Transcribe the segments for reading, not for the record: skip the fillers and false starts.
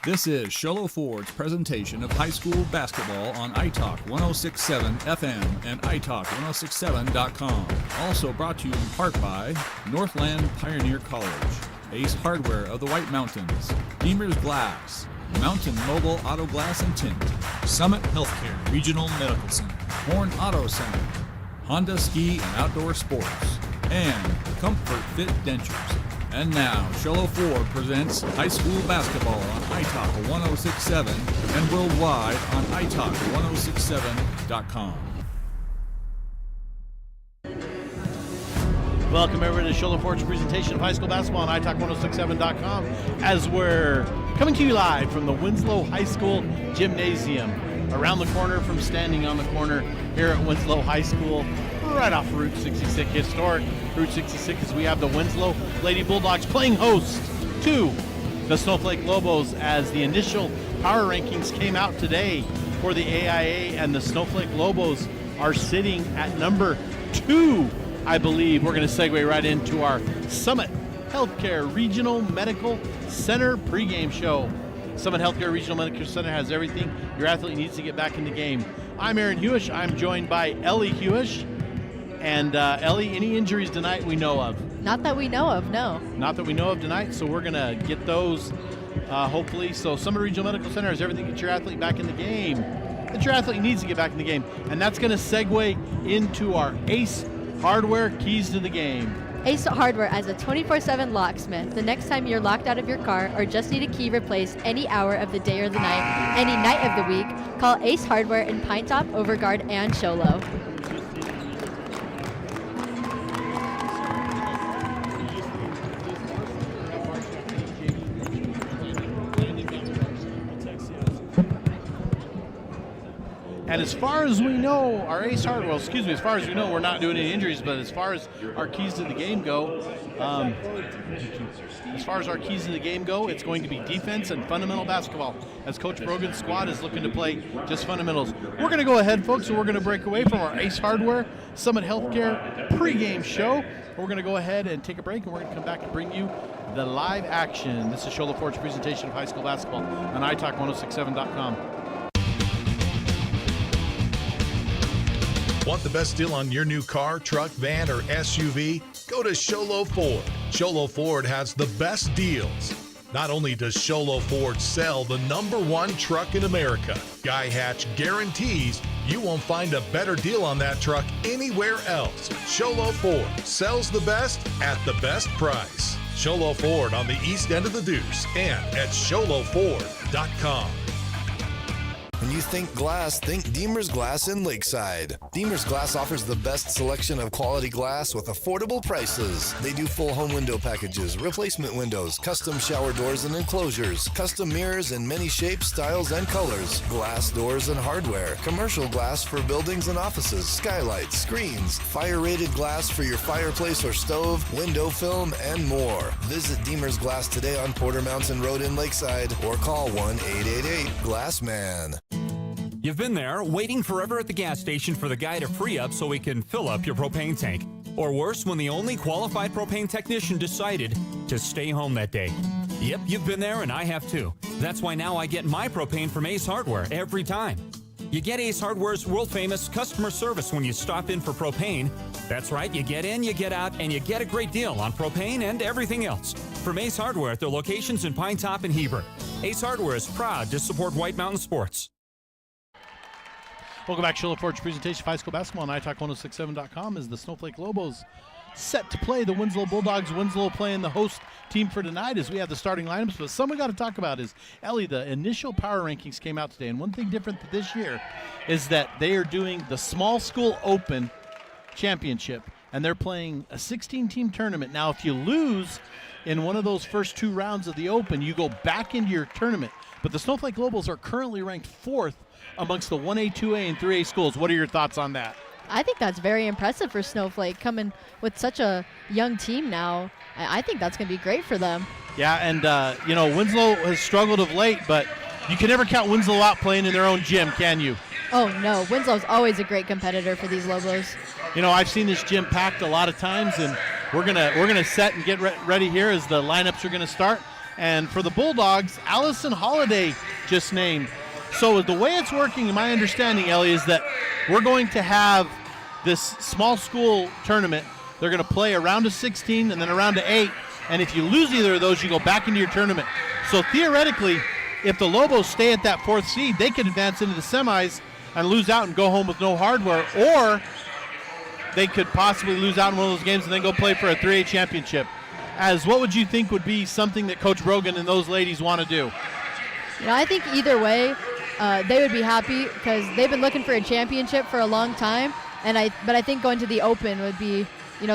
This is Sholo Ford's presentation of high school basketball on iTalk 106.7 FM and iTalk1067.com. Also brought to you in part by Northland Pioneer College, Ace Hardware of the White Mountains, Deemer's Glass, Mountain Mobile Auto Glass and Tint, Summit Healthcare Regional Medical Center, Horn Auto Center, Honda Ski and Outdoor Sports, and Comfort Fit Dentures. And now, Sholo Ford presents high school basketball on iTalk 106.7 and worldwide on iTalk1067.com. Welcome everybody to Sholo Ford's presentation of high school basketball on iTalk1067.com as we're coming to you live from the Winslow High School Gymnasium. Around the corner from standing on the corner here at Winslow High School, right off Route 66, historic Route 66, as we have the Winslow Lady Bulldogs playing host to the Snowflake Lobos as the initial power rankings came out today for the AIA, and the Snowflake Lobos are sitting at number 2, I believe. We're going to segue right into our Summit Healthcare Regional Medical Center pregame show. Summit Healthcare Regional Medical Center has everything your athlete needs to get back in the game. I'm Aaron Hewish. I'm joined by Ellie Hewish. And Ellie, any injuries tonight we know of? Not that we know of, no. Not that we know of tonight, so we're going to get those hopefully. So Summit Regional Medical Center has everything to get your athlete back in the game, that your athlete needs to get back in the game. And that's going to segue into our Ace Hardware Keys to the Game. Ace Hardware as a 24/7 locksmith. The next time you're locked out of your car or just need a key replaced any hour of the day or the night, any night of the week, call Ace Hardware in Pine Top, Overguard, and Sholo. And as far as we know, our Ace Hardware, as far as we know, we're not doing any injuries, but as far as our keys to the game go, it's going to be defense and fundamental basketball, as Coach Brogan's squad is looking to play just fundamentals. We're going to go ahead, folks, and we're going to break away from our Ace Hardware Summit Healthcare pregame show. We're going to go ahead and take a break, and we're going to come back and bring you the live action. This is Sholo Ford's presentation of high school basketball on iTalk1067.com. Want the best deal on your new car, truck, van, or SUV? Go to Sholo Ford. Sholo Ford has the best deals. Not only does Sholo Ford sell the #1 truck in America, Guy Hatch guarantees you won't find a better deal on that truck anywhere else. Sholo Ford sells the best at the best price. Sholo Ford on the east end of the Deuce and at SholoFord.com. When you think glass, think Deemer's Glass in Lakeside. Deemer's Glass offers the best selection of quality glass with affordable prices. They do full home window packages, replacement windows, custom shower doors and enclosures, custom mirrors in many shapes, styles, and colors, glass doors and hardware, commercial glass for buildings and offices, skylights, screens, fire-rated glass for your fireplace or stove, window film, and more. Visit Deemer's Glass today on Porter Mountain Road in Lakeside or call 1-888-GLASSMAN. You've been there, waiting forever at the gas station for the guy to free up so he can fill up your propane tank. Or worse, when the only qualified propane technician decided to stay home that day. Yep, you've been there and I have too. That's why now I get my propane from Ace Hardware every time. You get Ace Hardware's world-famous customer service when you stop in for propane. That's right, you get in, you get out, and you get a great deal on propane and everything else. From Ace Hardware at their locations in Pine Top and Heber. Ace Hardware is proud to support White Mountain sports. Welcome back to Sholo Ford's presentation of high school basketball on iTalk1067.com as the Snowflake Lobos set to play the Winslow Bulldogs. Winslow playing the host team for tonight as we have the starting lineups. But something we got to talk about is, Ellie, the initial power rankings came out today. And one thing different this year is that they are doing the Small School Open Championship. And they're playing a 16-team tournament. Now, if you lose in one of those first 2 rounds of the Open, you go back into your tournament. But the Snowflake Lobos are currently ranked 4th amongst the 1A, 2A, and 3A schools. What are your thoughts on that? I think that's very impressive for Snowflake coming with such a young team now. I think that's going to be great for them. Yeah, and, Winslow has struggled of late, but you can never count Winslow out playing in their own gym, can you? Oh, no. Winslow's always a great competitor for these Lobos. I've seen this gym packed a lot of times, and we're gonna set and get ready here as the lineups are going to start. And for the Bulldogs, Allison Holiday just named. So the way it's working, in my understanding, Ellie, is that we're going to have this small school tournament. They're going to play a round of 16 and then a round of 8. And if you lose either of those, you go back into your tournament. So theoretically, if the Lobos stay at that 4th seed, they could advance into the semis and lose out and go home with no hardware. Or they could possibly lose out in one of those games and then go play for a 3A championship. As what would you think would be something that Coach Brogan and those ladies want to do? I think either way, they would be happy because they've been looking for a championship for a long time. But I think going to the Open would be,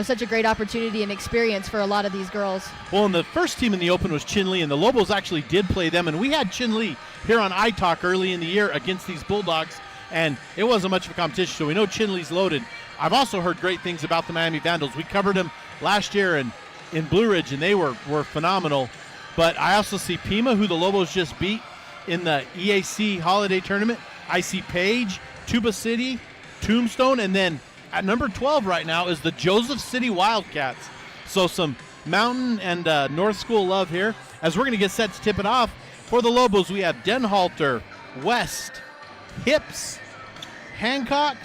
such a great opportunity and experience for a lot of these girls. Well, and the first team in the Open was Chin Lee, and the Lobos actually did play them. And we had Chin Lee here on iTalk early in the year against these Bulldogs, and it wasn't much of a competition, so we know Chin Lee's loaded. I've also heard great things about the Miami Vandals. We covered them last year in Blue Ridge, and they were phenomenal. But I also see Pima, who the Lobos just beat in the EAC Holiday Tournament. I see Page, Tuba City, Tombstone, and then at number 12 right now is the Joseph City Wildcats. So some Mountain and North School love here. As we're going to get set to tip it off, for the Lobos, we have Denhalter, West, Hips, Hancock,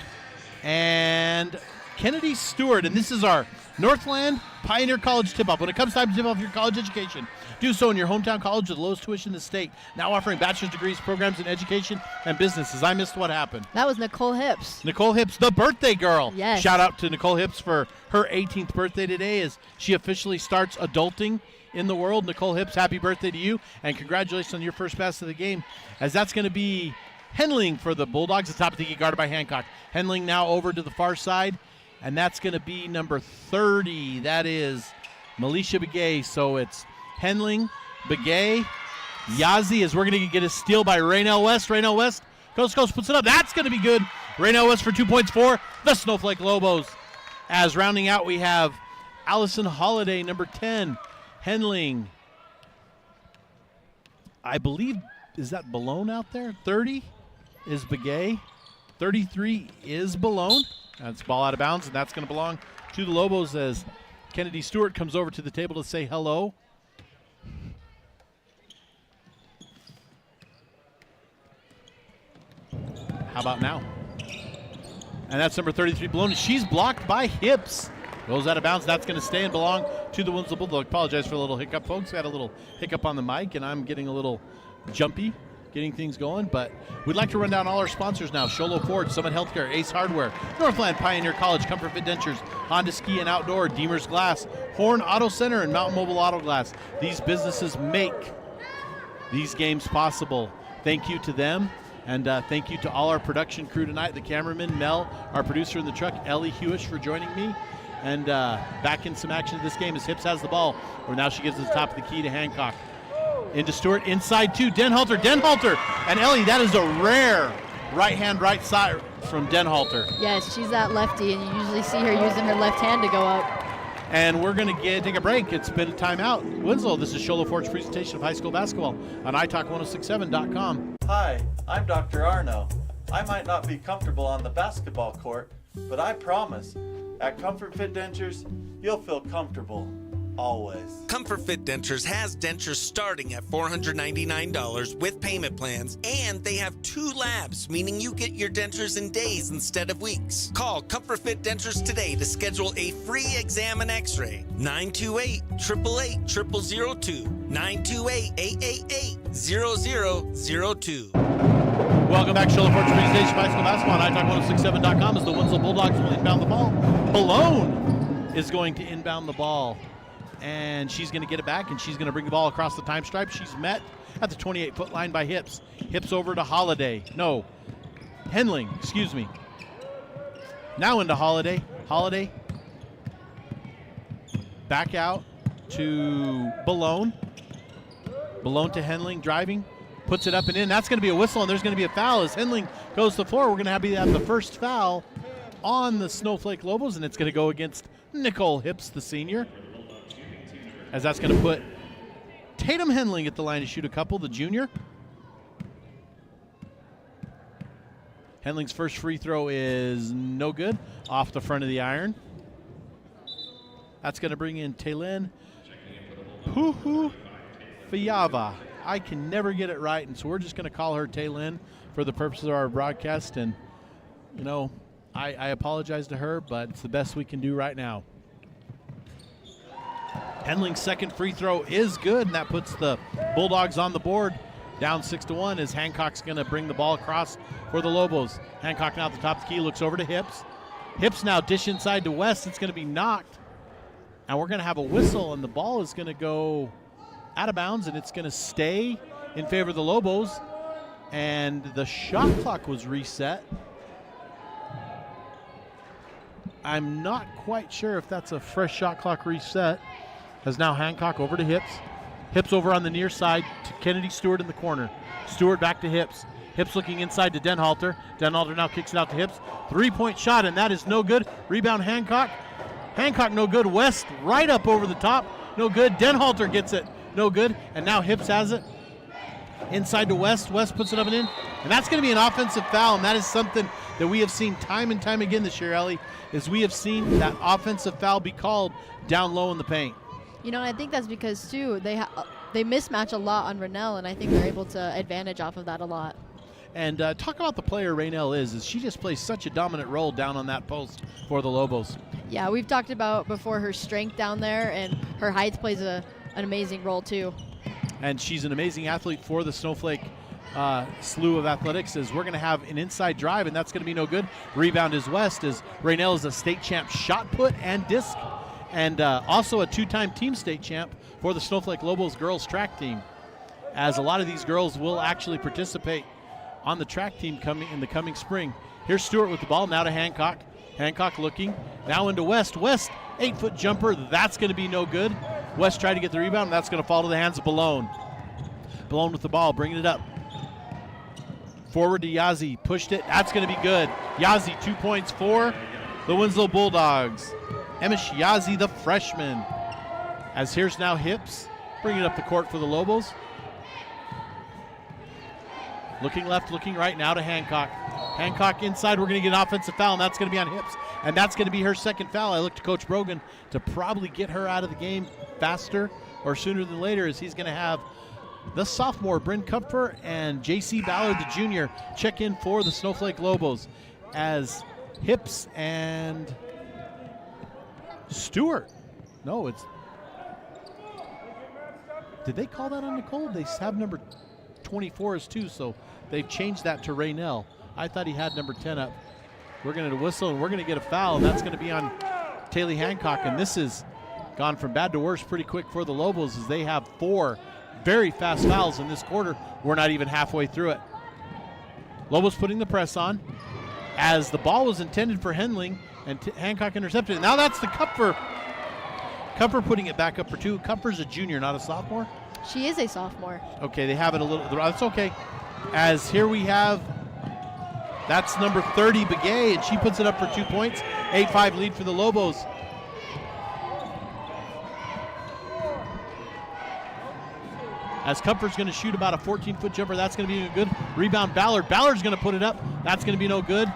and Kennedy Stewart. And this is our Northland Pioneer College tip-off. When it comes time to tip off your college education, do so in your hometown college with the lowest tuition in the state. Now offering bachelor's degrees, programs in education and businesses. I missed what happened. That was Nicole Hips. Nicole Hips, the birthday girl. Yes. Shout out to Nicole Hips for her 18th birthday today as she officially starts adulting in the world. Nicole Hips, happy birthday to you, and congratulations on your first pass of the game, as that's going to be Henling for the Bulldogs. The top of the key guarded by Hancock. Henling now over to the far side, and that's going to be number 30. That is Militia Begay. So it's Henling, Begay, Yazzie, as we're going to get a steal by Raynell West. Raynell West, coast to coast, puts it up. That's going to be good. Raynell West for 2 points for the Snowflake Lobos. As rounding out, we have Allison Holiday, number 10. Henling, I believe, is that Balone out there? 30 is Begay. 33 is Balone. That's ball out of bounds, and that's going to belong to the Lobos as Kennedy Stewart comes over to the table to say hello. How about now? And that's number 33, Balone. She's blocked by Hips. Goes out of bounds. That's going to stay and belong to the Winslow Bulldogs. Apologize for a little hiccup, folks. We had a little hiccup on the mic, and I'm getting a little jumpy getting things going. But we'd like to run down all our sponsors now. Sholo Ford, Summit Healthcare, Ace Hardware, Northland Pioneer College, Comfort Fit Dentures, Honda Ski and Outdoor, Deemer's Glass, Horn Auto Center, and Mountain Mobile Auto Glass. These businesses make these games possible. Thank you to them. And thank you to all our production crew tonight, the cameraman, Mel, our producer in the truck, Ellie Hewish, for joining me. And back in some action of this game as Hips has the ball, where now she gives us the top of the key to Hancock. Into Stewart, inside to Denhalter, and Ellie, that is a rare right-hand, right side from Denhalter. Yes, she's that lefty, and you usually see her using her left hand to go up. And we're going to take a break. It's been a timeout. Winslow, this is Sholo Ford's presentation of high school basketball on iTalk1067.com. Hi, I'm Dr. Arno. I might not be comfortable on the basketball court, but I promise, at Comfort Fit Dentures, you'll feel comfortable, always. Comfort Fit Dentures has dentures starting at $499 with payment plans, and they have 2 labs, meaning you get your dentures in days instead of weeks. Call Comfort Fit Dentures today to schedule a free exam and x-ray. 928-888-0002. 928-888-0002. Welcome back to Sholo Ford's presentation of high school basketball on iTalk1067.com as the Winslow Bulldogs will inbound the ball. Balone is going to inbound the ball, and she's going to get it back, and she's going to bring the ball across the time stripe. She's met at the 28-foot line by Hips. Hips over to Holiday. No, Henling, excuse me. Now into Holiday. Holiday back out to Balone. Balone to Henling, driving. Puts it up and in. That's going to be a whistle, and there's going to be a foul as Henling goes to the floor. We're going to have the first foul on the Snowflake Lobos, and it's going to go against Nicole Hips, the senior, as that's going to put Tatum Henling at the line to shoot a couple, the junior. Henling's first free throw is no good, off the front of the iron. That's going to bring in Taylin Fiava. I can never get it right, and so we're just going to call her Taylin for the purposes of our broadcast. And, you know, I apologize to her, but it's the best we can do right now. Henling's second free throw is good, and that puts the Bulldogs on the board. Down 6-1 as Hancock's going to bring the ball across for the Lobos. Hancock now at the top of the key, looks over to Hips. Hips now dish inside to West. It's going to be knocked. And we're going to have a whistle, and the ball is going to go out of bounds, and it's going to stay in favor of the Lobos. And the shot clock was reset. I'm not quite sure if that's a fresh shot clock reset. As now Hancock over to Hips. Hips over on the near side to Kennedy Stewart in the corner. Stewart back to Hips. Hips looking inside to Denhalter. Denhalter now kicks it out to Hips. Three-point shot, and that is no good. Rebound Hancock. Hancock no good. West right up over the top. No good. Denhalter gets it. No good. And now Hips has it. Inside to West. West puts it up and in. And that's going to be an offensive foul, and that is something that we have seen time and time again this year, Ellie, is we have seen that offensive foul be called down low in the paint. You know, I think that's because, too, they mismatch a lot on Rennell, and I think they're able to advantage off of that a lot. And talk about the player Raynell is she just plays such a dominant role down on that post for the Lobos. Yeah, we've talked about before her strength down there, and her height plays an amazing role, too. And she's an amazing athlete for the Snowflake slew of athletics. As we're going to have an inside drive, and that's going to be no good. Rebound is West, as Raynell is a state champ shot put and disc, and also a two-time team state champ for the Snowflake Lobos girls track team, as a lot of these girls will actually participate on the track team in the coming spring. Here's Stewart with the ball, now to Hancock. Hancock looking, now into West. West, 8-foot jumper, that's going to be no good. West tried to get the rebound, and that's going to fall to the hands of Balone. Balone with the ball, bringing it up. Forward to Yazzie, pushed it, that's going to be good. Yazzie, 2 points for the Winslow Bulldogs. Emish Yazzie, the freshman. As here's now Hips, bringing it up the court for the Lobos. Looking left, looking right, now to Hancock. Hancock inside, we're going to get an offensive foul, and that's going to be on Hips. And that's going to be her second foul. I look to Coach Brogan to probably get her out of the game faster or sooner than later, as he's going to have the sophomore Bryn Kupfer and J.C. Ballard, the junior, check in for the Snowflake Lobos, as Hips and Stewart. No, it's... Did they call that on Nicole? They have number 24 as 2, so they've changed that to Raynell. I thought he had number 10 up. We're going to whistle, and we're going to get a foul, and that's going to be on Taylor Hancock, and this has gone from bad to worse pretty quick for the Lobos, as they have 4 very fast fouls in this quarter. We're not even halfway through it. Lobos putting the press on, as the ball was intended for Henling, and Hancock intercepted it. Now that's the Kupfer. Kupfer putting it back up for 2. Kupfer's a junior, not a sophomore. She is a sophomore. Okay, they have it a little, that's okay. As here we have, that's number 30, Begay, and she puts it up for 2 points. 8-5 lead for the Lobos. As Kupfer's going to shoot about a 14-foot jumper, that's going to be good. Rebound Ballard. Ballard's going to put it up. That's going to be no good.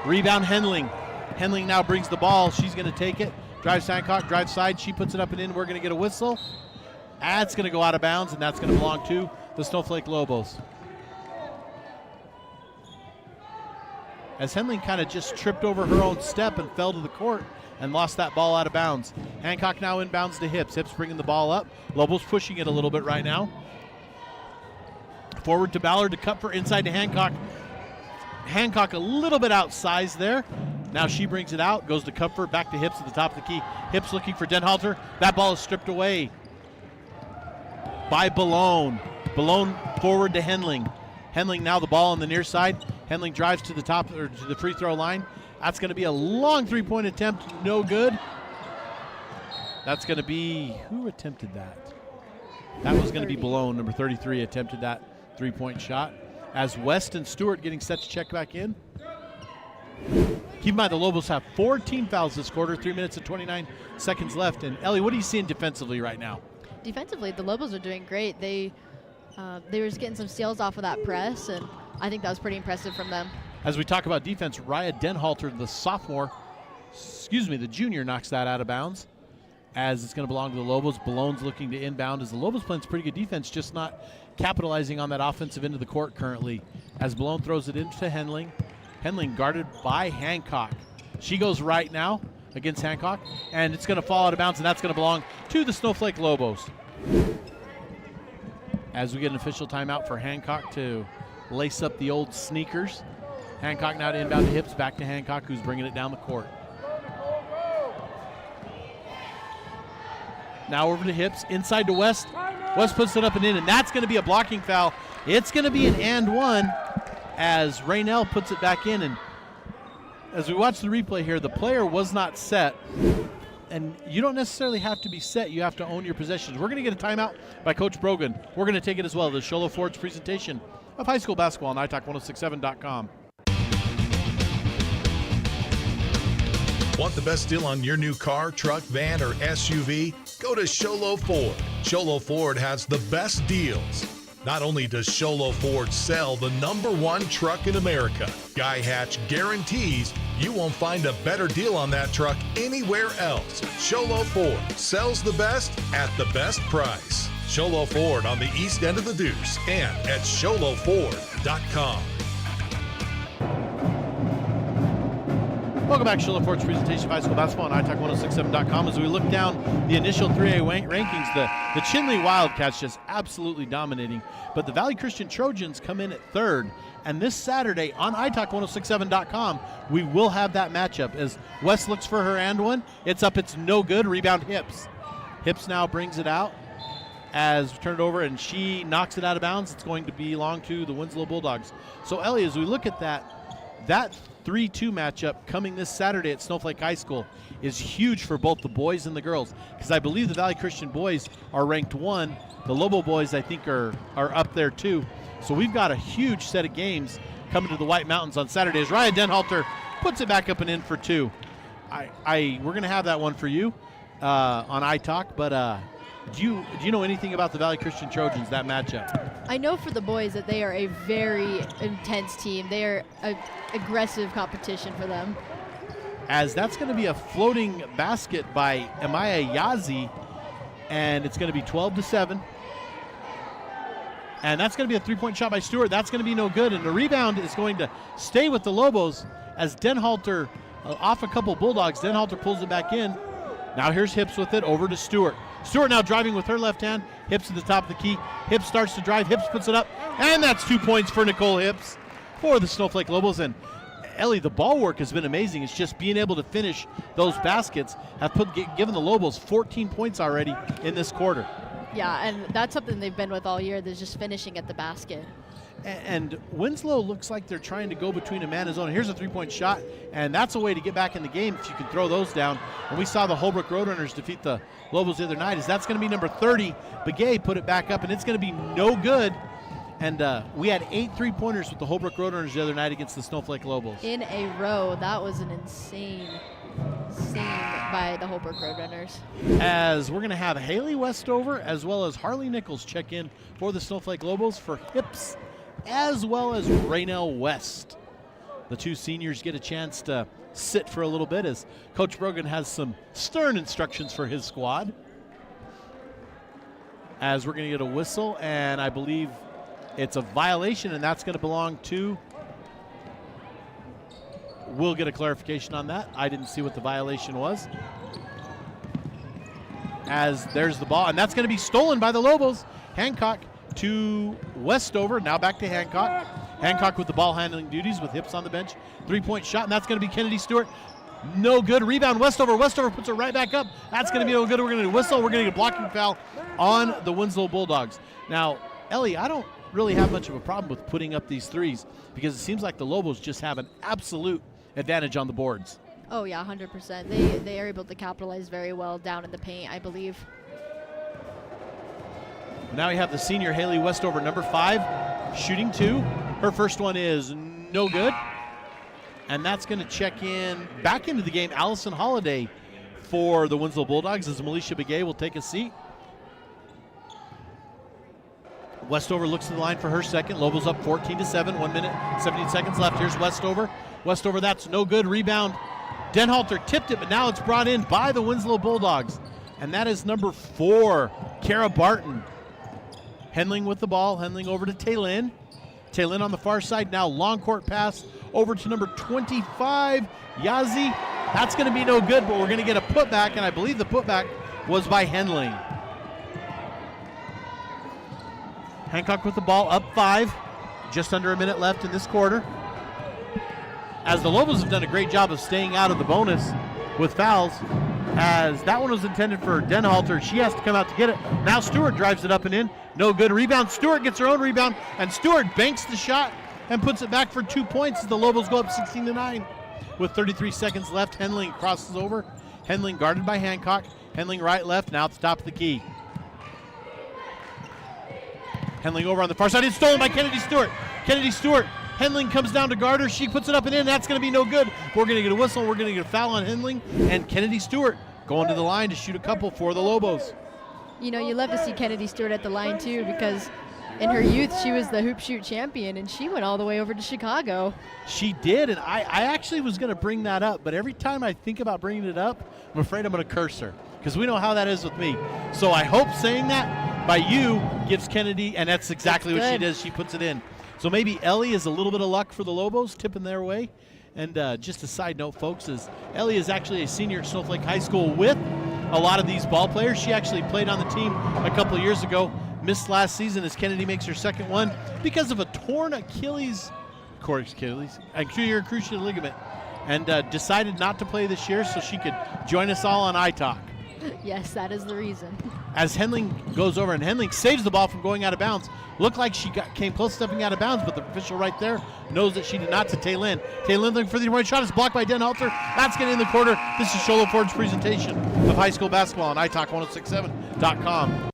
Rebound Henling. Henling now brings the ball. She's going to take it. Drives Hancock, drives side. She puts it up and in. We're going to get a whistle. That's going to go out of bounds, and that's going to belong to the Snowflake Lobos. As Henling kind of just tripped over her own step and fell to the court and lost that ball out of bounds. Hancock now inbounds to Hips. Hips bringing the ball up. Lobos pushing it a little bit right now. Forward to Ballard, to Kupfer, inside to Hancock. Hancock a little bit outsized there. Now she brings it out, goes to Kupfer, back to Hips at the top of the key. Hips looking for Denhalter. That ball is stripped away by Balone. Balone forward to Henling. Henling now the ball on the near side. Henling drives to the top, or to the free throw line. That's going to be a long three-point attempt, no good. That's going to be, who attempted that? That was going to be Balone, number 33, attempted that three-point shot. As West and Stewart getting set to check back in. Keep in mind the Lobos have 4 team fouls this quarter, 3 minutes and 29 seconds left. And Ellie, what are you seeing defensively right now? Defensively, the Lobos are doing great. They were just getting some steals off of that press, and I think that was pretty impressive from them. As we talk about defense, Raya Denhalter, the junior, knocks that out of bounds. as it's going to belong to the Lobos. Ballone's looking to inbound as the Lobos playing pretty good defense, just not capitalizing on that offensive end of the court currently. As Balone throws it into Henling. Henling guarded by Hancock. She goes right now against Hancock, and it's going to fall out of bounds, and that's going to belong to the Snowflake Lobos. As we get an official timeout for Hancock to lace up the old sneakers. Hancock now to inbound to Hips, back to Hancock, who's bringing it down the court. Now over to Hips, inside to West. West puts it up and in, and that's going to be a blocking foul. It's going to be an and one as Raynell puts it back in. And as we watch the replay here, the player was not set. And you don't necessarily have to be set. You have to own your possessions. We're going to get a timeout by Coach Brogan. We're going to take it as well. The Show Low Ford's presentation of high school basketball on italk1067.com. Want the best deal on your new car, truck, van, or SUV? Go to Show Low Ford. Show Low Ford has the best deals. Not only does Show Low Ford sell the #1 truck in America, Guy Hatch guarantees you won't find a better deal on that truck anywhere else. Show Low Ford sells the best at the best price. Show Low Ford on the east end of the Deuce and at showlowford.com. Welcome back to Show Low Ford's presentation of high school basketball on italk1067.com. As we look down the initial 3A rankings, the Chinley Wildcats just absolutely dominating. But the Valley Christian Trojans come in at third. And this Saturday on italk1067.com, we will have that matchup as West looks for her and one. It's up, it's no good. Rebound Hips. Hips now brings it out as we turn it over, and she knocks it out of bounds. It's going to belong to the Winslow Bulldogs. So, Ellie, as we look at that 3-2 matchup coming this Saturday at Snowflake High School is huge for both the boys and the girls, because I believe the Valley Christian boys are ranked 1. The Lobo boys, I think, are up there too. So we've got a huge set of games coming to the White Mountains on Saturday as Raya Denhalter puts it back up and in for 2. We're going to have that one for you on iTalk, but do you know anything about the Valley Christian Trojans, that matchup? I know for the boys that they are a very intense team. They are an aggressive competition for them. As that's going to be a floating basket by Amaya Yazi, and it's going to be 12-7. And that's going to be a three-point shot by Stewart. That's going to be no good. And the rebound is going to stay with the Lobos as Denhalter, off a couple Bulldogs, Denhalter pulls it back in. Now here's Hips with it over to Stewart. Stewart now driving with her left hand. Hips at the top of the key. Hips starts to drive. Hips puts it up. And that's 2 points for Nicole Hips for the Snowflake Lobos. And Ellie, the ball work has been amazing. It's just being able to finish those baskets have given the Lobos 14 points already in this quarter. Yeah, and that's something they've been with all year. They're just finishing at the basket. And Winslow looks like they're trying to go between a man and zone. Here's a three-point shot, and that's a way to get back in the game if you can throw those down. And we saw the Holbrook Roadrunners defeat the Lobos the other night. As that's going to be number 30. Begay put it back up, and it's going to be no good. And we had 8 3-pointers with the Holbrook Roadrunners the other night against the Snowflake Lobos. In a row. That was an insane by the Holbrook Roadrunners. As we're going to have Haley Westover as well as Harley Nichols check in for the Snowflake Lobos for Hips, as well as Raynell West. The 2 seniors get a chance to sit for a little bit as Coach Brogan has some stern instructions for his squad. As we're going to get a whistle, and I believe it's a violation, and that's going to belong to... We'll get a clarification on that. I didn't see what the violation was. As there's the ball, and that's going to be stolen by the Lobos. Hancock to Westover, now back to Hancock. Hancock with the ball handling duties with Hips on the bench. 3-point shot, and that's going to be Kennedy Stewart. No good. Rebound Westover. Westover puts it right back up. That's going to be no good. We're going to whistle. We're going to get a blocking foul on the Winslow Bulldogs. Now, Ellie, I don't really have much of a problem with putting up these threes because it seems like the Lobos just have an absolute advantage on the boards. Oh, yeah, 100%. They are able to capitalize very well down in the paint, I believe. Now we have the senior Haley Westover, number 5, shooting 2. Her first one is no good. And that's going to check in back into the game Allison Holiday for the Winslow Bulldogs as Militia Begay will take a seat. Westover looks to the line for her second. Lobos up 14-7, 1 minute, 17 seconds left. Here's Westover. Westover, that's no good. Rebound. Denhalter tipped it, but now it's brought in by the Winslow Bulldogs. and that is number 4, Kara Barton. Henling with the ball, Henling over to Taylin. Taylin on the far side, now long court pass over to number 25, Yazi. That's going to be no good, but we're going to get a putback, and I believe the putback was by Henling. Hancock with the ball, up 5. Just under a minute left in this quarter. As the Lobos have done a great job of staying out of the bonus with fouls, as that one was intended for Denhalter. She has to come out to get it. Now Stewart drives it up and in. No good. Rebound. Stewart gets her own rebound, and Stewart banks the shot and puts it back for 2 points as the Lobos go up 16-9. With 33 seconds left, Henling crosses over. Henling guarded by Hancock. Henling right, left, now at the top of the key. Henling over on the far side. It's stolen by Kennedy Stewart. Kennedy Stewart. Henling comes down to guard her. She puts it up and in. That's going to be no good. We're going to get a whistle. We're going to get a foul on Henling. And Kennedy Stewart going to the line to shoot a couple for the Lobos. You know, you love to see Kennedy Stewart at the line, too, because in her youth, she was the hoop shoot champion, and she went all the way over to Chicago. She did, and I actually was going to bring that up, but every time I think about bringing it up, I'm afraid I'm going to curse her, because we know how that is with me. So I hope saying that by you gives Kennedy, and that's exactly what she does. She puts it in. So maybe Ellie is a little bit of luck for the Lobos, tipping their way. And just a side note, folks, is Ellie is actually a senior at Snowflake High School with a lot of these ball players. She actually played on the team a couple of years ago, missed last season as Kennedy makes her second one because of a torn Achilles, anterior cruciate ligament, and decided not to play this year so she could join us all on iTalk. Yes, that is the reason. As Henling goes over, and Henling saves the ball from going out of bounds. Looked like she came close to stepping out of bounds, but the official right there knows that she did not to Taylin. Taylin looking for the right shot. Is blocked by Denhalter. That's getting in the quarter. This is Sholo Ford's presentation of high school basketball on iTalk1067.com.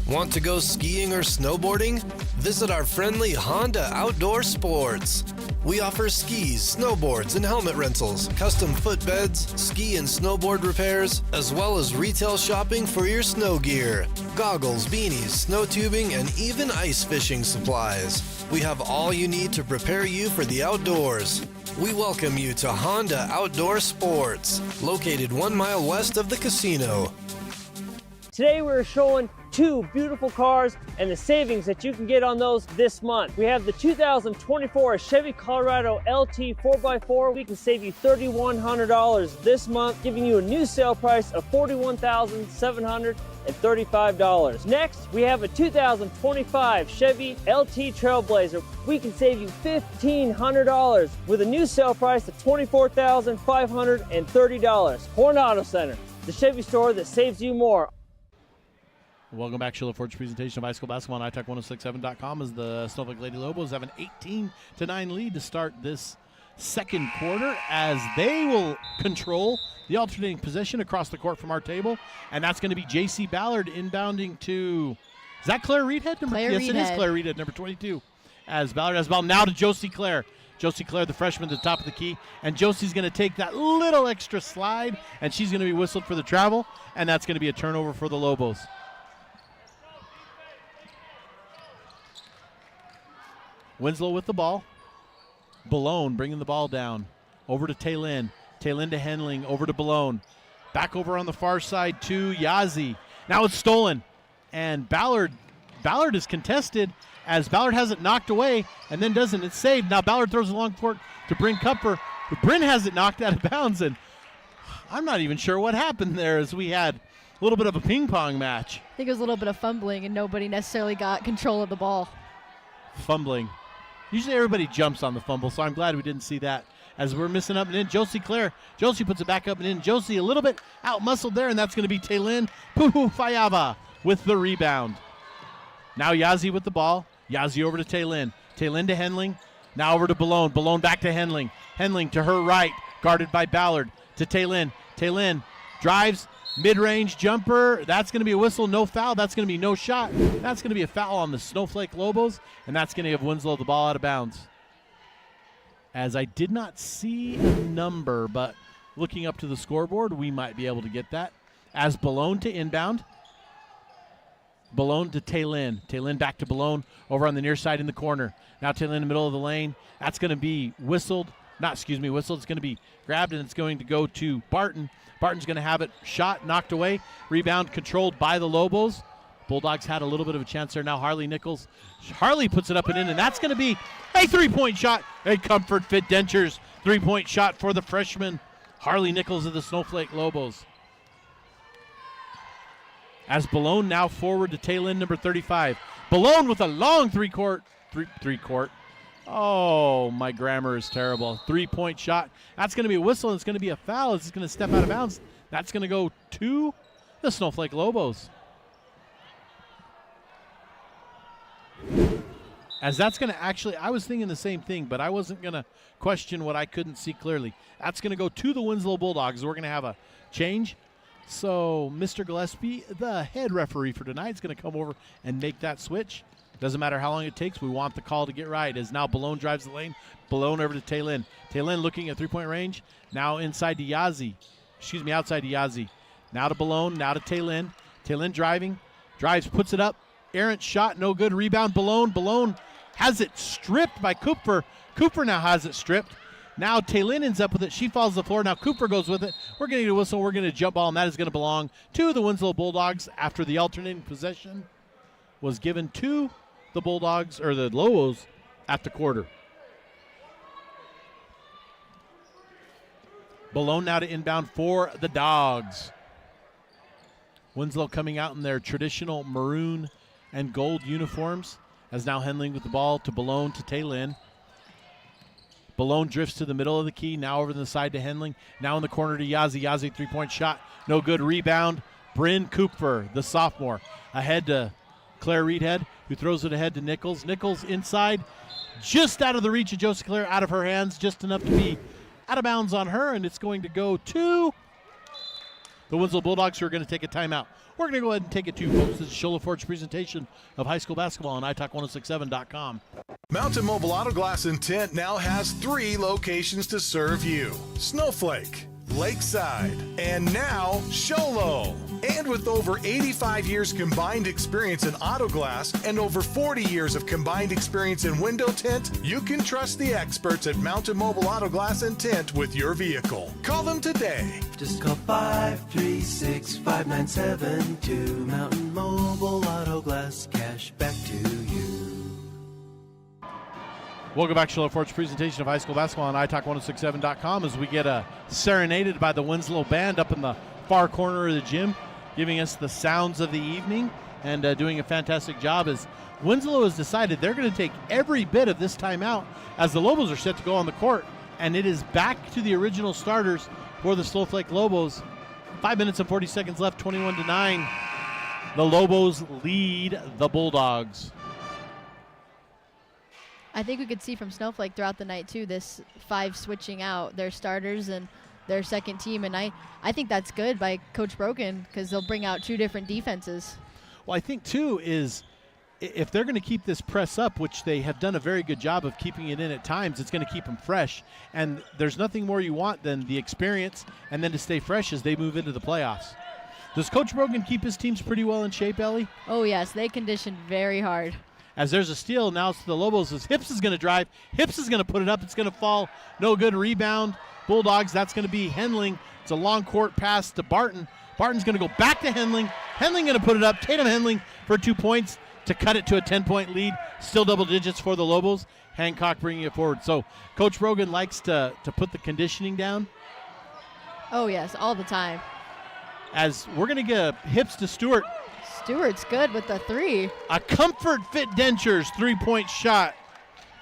Want to go skiing or snowboarding? Visit our friendly Honda Outdoor Sports. We offer skis, snowboards, and helmet rentals, custom footbeds, ski and snowboard repairs, as well as retail shopping for your snow gear, goggles, beanies, snow tubing, and even ice fishing supplies. We have all you need to prepare you for the outdoors. We welcome you to Honda Outdoor Sports, located 1 mile west of the casino. Today we're showing 2 beautiful cars and the savings that you can get on those this month. We have the 2024 Chevy Colorado LT 4x4. We can save you $3,100 this month, giving you a new sale price of $41,735. Next, we have a 2025 Chevy LT Trailblazer. We can save you $1,500 with a new sale price of $24,530. Horn Auto Center, the Chevy store that saves you more. Welcome back, Sholo Ford's presentation of high school basketball on iTalk1067.com as the Snowflake Lady Lobos have an 18-9 lead to start this second quarter as they will control the alternating possession across the court from our table. And that's going to be J.C. Ballard inbounding to, is that Claire Reedhead? Yes, it is Claire Reedhead, number 22. As Ballard has the ball now to Josie Claire. Josie Claire, the freshman, at the top of the key. And Josie's going to take that little extra slide, and she's going to be whistled for the travel, and that's going to be a turnover for the Lobos. Winslow with the ball. Balone bringing the ball down. Over to Taylin. Taylin to Henling. Over to Balone. Back over on the far side to Yazi. Now it's stolen. And Ballard is contested as Ballard has it knocked away and then doesn't. It's saved. Now Ballard throws a long court to Bryn Kupfer. But Bryn has it knocked out of bounds. And I'm not even sure what happened there as we had a little bit of a ping pong match. I think it was a little bit of fumbling and nobody necessarily got control of the ball. Fumbling. Usually everybody jumps on the fumble, so I'm glad we didn't see that. As we're missing up and in, Josie Claire. Josie puts it back up and in. Josie a little bit out-muscled there, and that's going to be Taylin Puhu Fayava with the rebound. Now Yazi with the ball. Yazi over to Taylin. Taylin to Henling. Now over to Balone. Balone back to Henling. Henling to her right, guarded by Ballard. To Taylin. Taylin drives. Mid-range jumper, that's going to be a whistle, no foul. That's going to be no shot. That's going to be a foul on the Snowflake Lobos, and that's going to give Winslow the ball out of bounds. As I did not see a number, but looking up to the scoreboard, we might be able to get that. As Balone to inbound. Balone to Taylin. Taylin back to Balone over on the near side in the corner. Now Taylin in the middle of the lane. That's going to be whistled Whistle. It's going to be grabbed, and it's going to go to Barton. Barton's going to have it shot, knocked away. Rebound controlled by the Lobos. Bulldogs had a little bit of a chance there. Now Harley Nichols. Harley puts it up and in, and that's going to be a three-point shot. A Comfort Fit Dentures three-point shot for the freshman, Harley Nichols of the Snowflake Lobos. As Balone now forward to tail end number 35. Balone with a long three-court. Oh, my grammar is terrible. Three-point shot. That's going to be a whistle, and it's going to be a foul. It's going to step out of bounds. That's going to go to the Snowflake Lobos. As that's going to actually, I was thinking the same thing, but I wasn't going to question what I couldn't see clearly. That's going to go to the Winslow Bulldogs. We're going to have a change. So Mr. Gillespie, the head referee for tonight, is going to come over and make that switch. Doesn't matter how long it takes. We want the call to get right. As now Balone drives the lane. Balone over to Taylin. Taylin looking at three-point range. Now inside to Yazi. Outside to Yazi. Now to Balone. Now to Taylin. Taylin driving. Drives, puts it up. Errant shot, no good. Rebound, Balone. Balone has it stripped by Cooper. Cooper now has it stripped. Now Taylin ends up with it. She falls to the floor. Now Cooper goes with it. We're going to get a whistle. We're going to jump ball, and that is going to belong to the Winslow Bulldogs after the alternating possession was given to the Bulldogs, or the Lobos, at the quarter. Balone now to inbound for the Dogs. Winslow coming out in their traditional maroon and gold uniforms, as now Henling with the ball to Balone to Taylin. Balone drifts to the middle of the key, now over to the side to Henling. Now in the corner to Yazi. Yazi three-point shot, no good. Rebound, Bryn Cooper, the sophomore. Ahead to Claire Reedhead, who throws it ahead to Nichols. Nichols inside, just out of the reach of Josie Claire, out of her hands, just enough to be out of bounds on her, and it's going to go to the Winslow Bulldogs, who are going to take a timeout. We're going to go ahead and take it to folks. This is Shola Ford's presentation of high school basketball on iTalk1067.com. Mountain Mobile Auto Glass and Tint now has 3 locations to serve you: Snowflake, Lakeside, and now Sholo. And with over 85 years combined experience in auto glass and over 40 years of combined experience in window tint, you can trust the experts at Mountain Mobile Auto Glass and Tint with your vehicle. Call them today. Just call 536-5972. Mountain Mobile Auto Glass, cash back to you. Welcome back to Shola Ford's presentation of high school basketball on iTalk1067.com as we get serenaded by the Winslow Band up in the far corner of the gym, giving us the sounds of the evening and doing a fantastic job, as Winslow has decided they're going to take every bit of this timeout as the Lobos are set to go on the court, and it is back to the original starters for the Snowflake Lobos. 5 minutes and 40 seconds left, 21-9. The Lobos lead the Bulldogs. I think we could see from Snowflake throughout the night, too, this 5 switching out their starters and their second team. And I think that's good by Coach Brogan, because they'll bring out 2 different defenses. Well, I think, too, is if they're going to keep this press up, which they have done a very good job of keeping it in at times, it's going to keep them fresh. And there's nothing more you want than the experience and then to stay fresh as they move into the playoffs. Does Coach Brogan keep his teams pretty well in shape, Ellie? Oh, yes. They conditioned very hard. As there's a steal, now it's the Lobos. As Hips is going to drive. Hips is going to put it up. It's going to fall. No good. Rebound. Bulldogs, that's going to be Henling. It's a long court pass to Barton. Barton's going to go back to Henling. Henling going to put it up. Tatum Henling for 2 points to cut it to a 10-point lead. Still double digits for the Lobos. Hancock bringing it forward. So Coach Brogan likes to put the conditioning down. Oh, yes, all the time. As we're going to get Hips to Stewart. Stewart's good with the 3. A Comfort Fit Dentures 3-point shot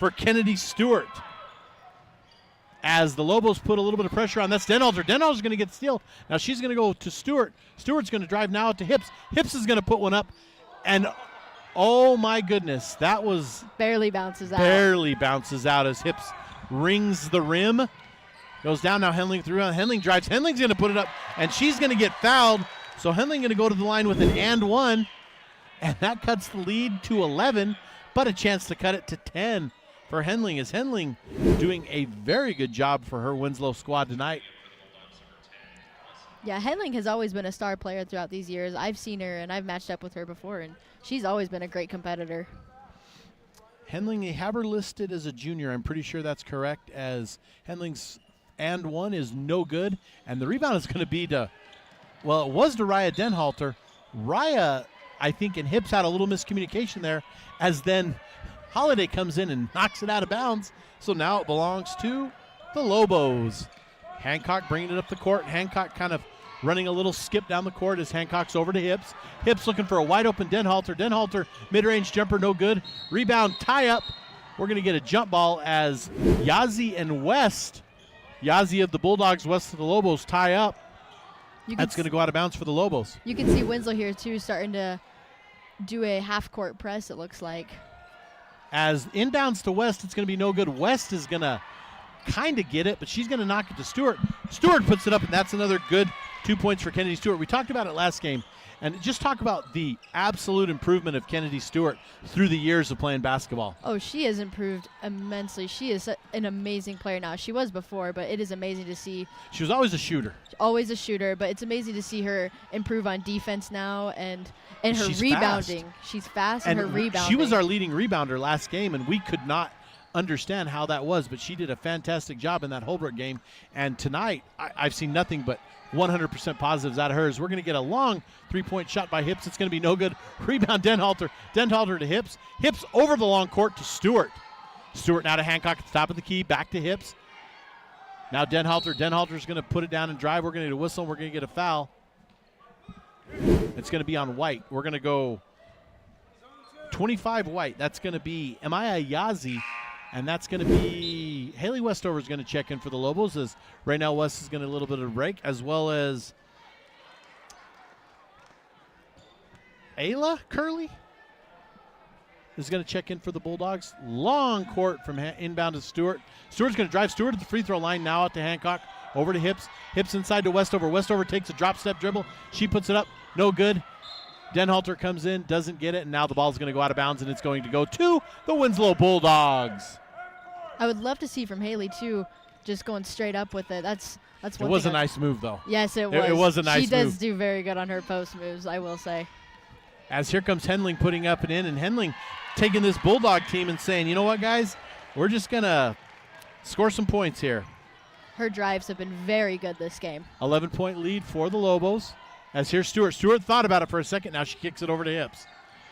for Kennedy Stewart. As the Lobos put a little bit of pressure on, that's Denhalter. Denhalter's going to get the steal. Now she's going to go to Stewart. Stewart's going to drive now to Hips. Hips is going to put one up. And, oh, my goodness, that was... Barely bounces out. Barely bounces out as Hips rings the rim. Goes down now, Henling through. Henling drives. Henling's going to put it up, and she's going to get fouled. So Henling going to go to the line with an and 1. And that cuts the lead to 11, but a chance to cut it to 10 for Henling, is Henling doing a very good job for her Winslow squad tonight. Yeah, Henling has always been a star player throughout these years. I've seen her, and I've matched up with her before, and she's always been a great competitor. Henling, they have her listed as a junior. I'm pretty sure that's correct, as Henling's and one is no good. And the rebound is going to be to, well, it was to Raya Denhalter. Raya, I think, and Hips had a little miscommunication there, as then Holiday comes in and knocks it out of bounds. So now it belongs to the Lobos. Hancock bringing it up the court. Hancock kind of running a little skip down the court as Hancock's over to Hips. Hips looking for a wide-open Denhalter. Denhalter, mid-range jumper, no good. Rebound, tie-up. We're going to get a jump ball as Yazzie and West, Yazzie of the Bulldogs, West of the Lobos, tie up. That's going to go out of bounds for the Lobos. You can see Winslow here, too, starting to do a half-court press, it looks like. As inbounds to West, it's going to be no good. West is going to kind of get it, but she's going to knock it to Stewart. Stewart puts it up, and that's another good 2 points for Kennedy Stewart. We talked about it last game, and just talk about the absolute improvement of Kennedy Stewart through the years of playing basketball. Oh, she has improved immensely. She is an amazing player now. She was before, but it is amazing to see. She was always a shooter. Always a shooter, but it's amazing to see her improve on defense now and her She's rebounding. fast. She's fast and her rebounding. She was our leading rebounder last game, and we could not understand how that was, but she did a fantastic job in that Holbrook game. And tonight, I've seen nothing but 100% positives out of hers. We're going to get a long three-point shot by Hips. It's going to be no good. Rebound, Denhalter. Denhalter to Hips. Hips over the long court to Stewart. Stewart now to Hancock at the top of the key. Back to Hips. Now Denhalter. Denhalter's going to put it down and drive. We're going to get a whistle. We're going to get a foul. It's going to be on White. We're going to go 25 White. That's going to be Amaya Yazzie. And that's going to be Haley Westover is going to check in for the Lobos, as right now West is going to a little bit of a break, as well as Ayla Curley is going to check in for the Bulldogs. Long court from inbound to Stewart. Stewart's going to drive Stewart to the free throw line, now out to Hancock. Over to Hips. Hips inside to Westover. Westover takes a drop step dribble. She puts it up. No good. Denhalter comes in, doesn't get it, and now the ball's going to go out of bounds, and it's going to go to the Winslow Bulldogs. I would love to see from Haley, too, just going straight up with it. That's one thing. It was a nice move, though. Yes, it was. It was a nice move. She does do very good on her post moves, I will say. As here comes Henling putting up and in, and Henling taking this Bulldog team and saying, you know what, guys, we're just going to score some points here. Her drives have been very good this game. 11-point lead for the Lobos. As here's Stewart. Stewart thought about it for a second. Now she kicks it over to Hips.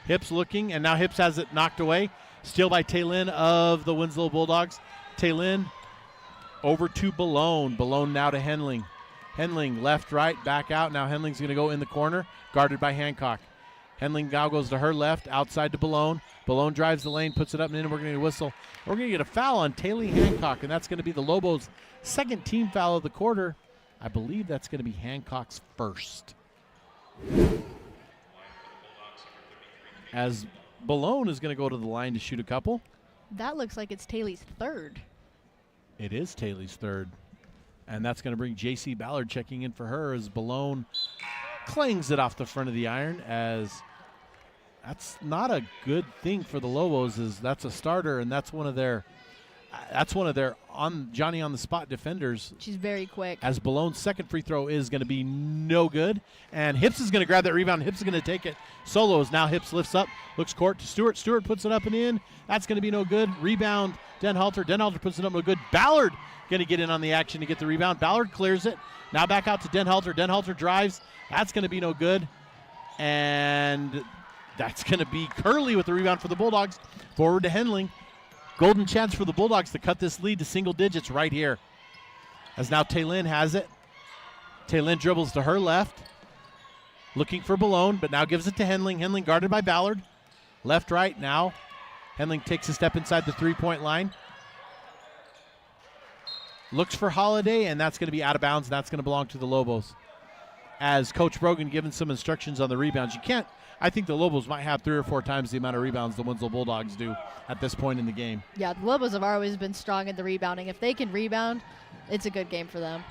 Hips looking, and now Hips has it knocked away. Steal by Taylin of the Winslow Bulldogs. Taylin over to Balone. Balone now to Henling. Henling left, right, back out. Now Henling's going to go in the corner, guarded by Hancock. Henling now goes to her left, outside to Balone. Balone drives the lane, puts it up and in. We're going to whistle. We're going to get a foul on Taylor Hancock, and that's going to be the Lobos' second team foul of the quarter. I believe that's going to be Hancock's first. As Balone is going to go to the line to shoot a couple. That looks like it's Taylor's third. It is Taylor's third. And that's going to bring J.C. Ballard checking in for her as Balone clangs it off the front of the iron, as that's not a good thing for the Lobos, as that's a starter, and that's one of their on Johnny on the spot defenders. She's very quick. As Balone's second free throw is going to be no good, and Hips is going to grab that rebound. Hips is going to take it solo. As now Hips lifts up, looks court to Stewart. Stewart puts it up and in. That's going to be no good. Rebound Denhalter. Denhalter puts it up no good. Ballard going to get in on the action to get the rebound. Ballard clears it. Now back out to Denhalter. Denhalter drives. That's going to be no good, and that's going to be Curley with the rebound for the Bulldogs. Forward to Henling. Golden chance for the Bulldogs to cut this lead to single digits right here. As now Taylin has it. Taylin dribbles to her left. Looking for Balone, but now gives it to Henling. Henling guarded by Ballard. Left, right, now. Henling takes a step inside the three-point line. Looks for Holiday, and that's going to be out of bounds, and that's going to belong to the Lobos. As Coach Brogan given some instructions on the rebounds. I think the Lobos might have 3 or 4 times the amount of rebounds the Winslow Bulldogs do at this point in the game. Yeah, the Lobos have always been strong in the rebounding. If they can rebound, it's a good game for them.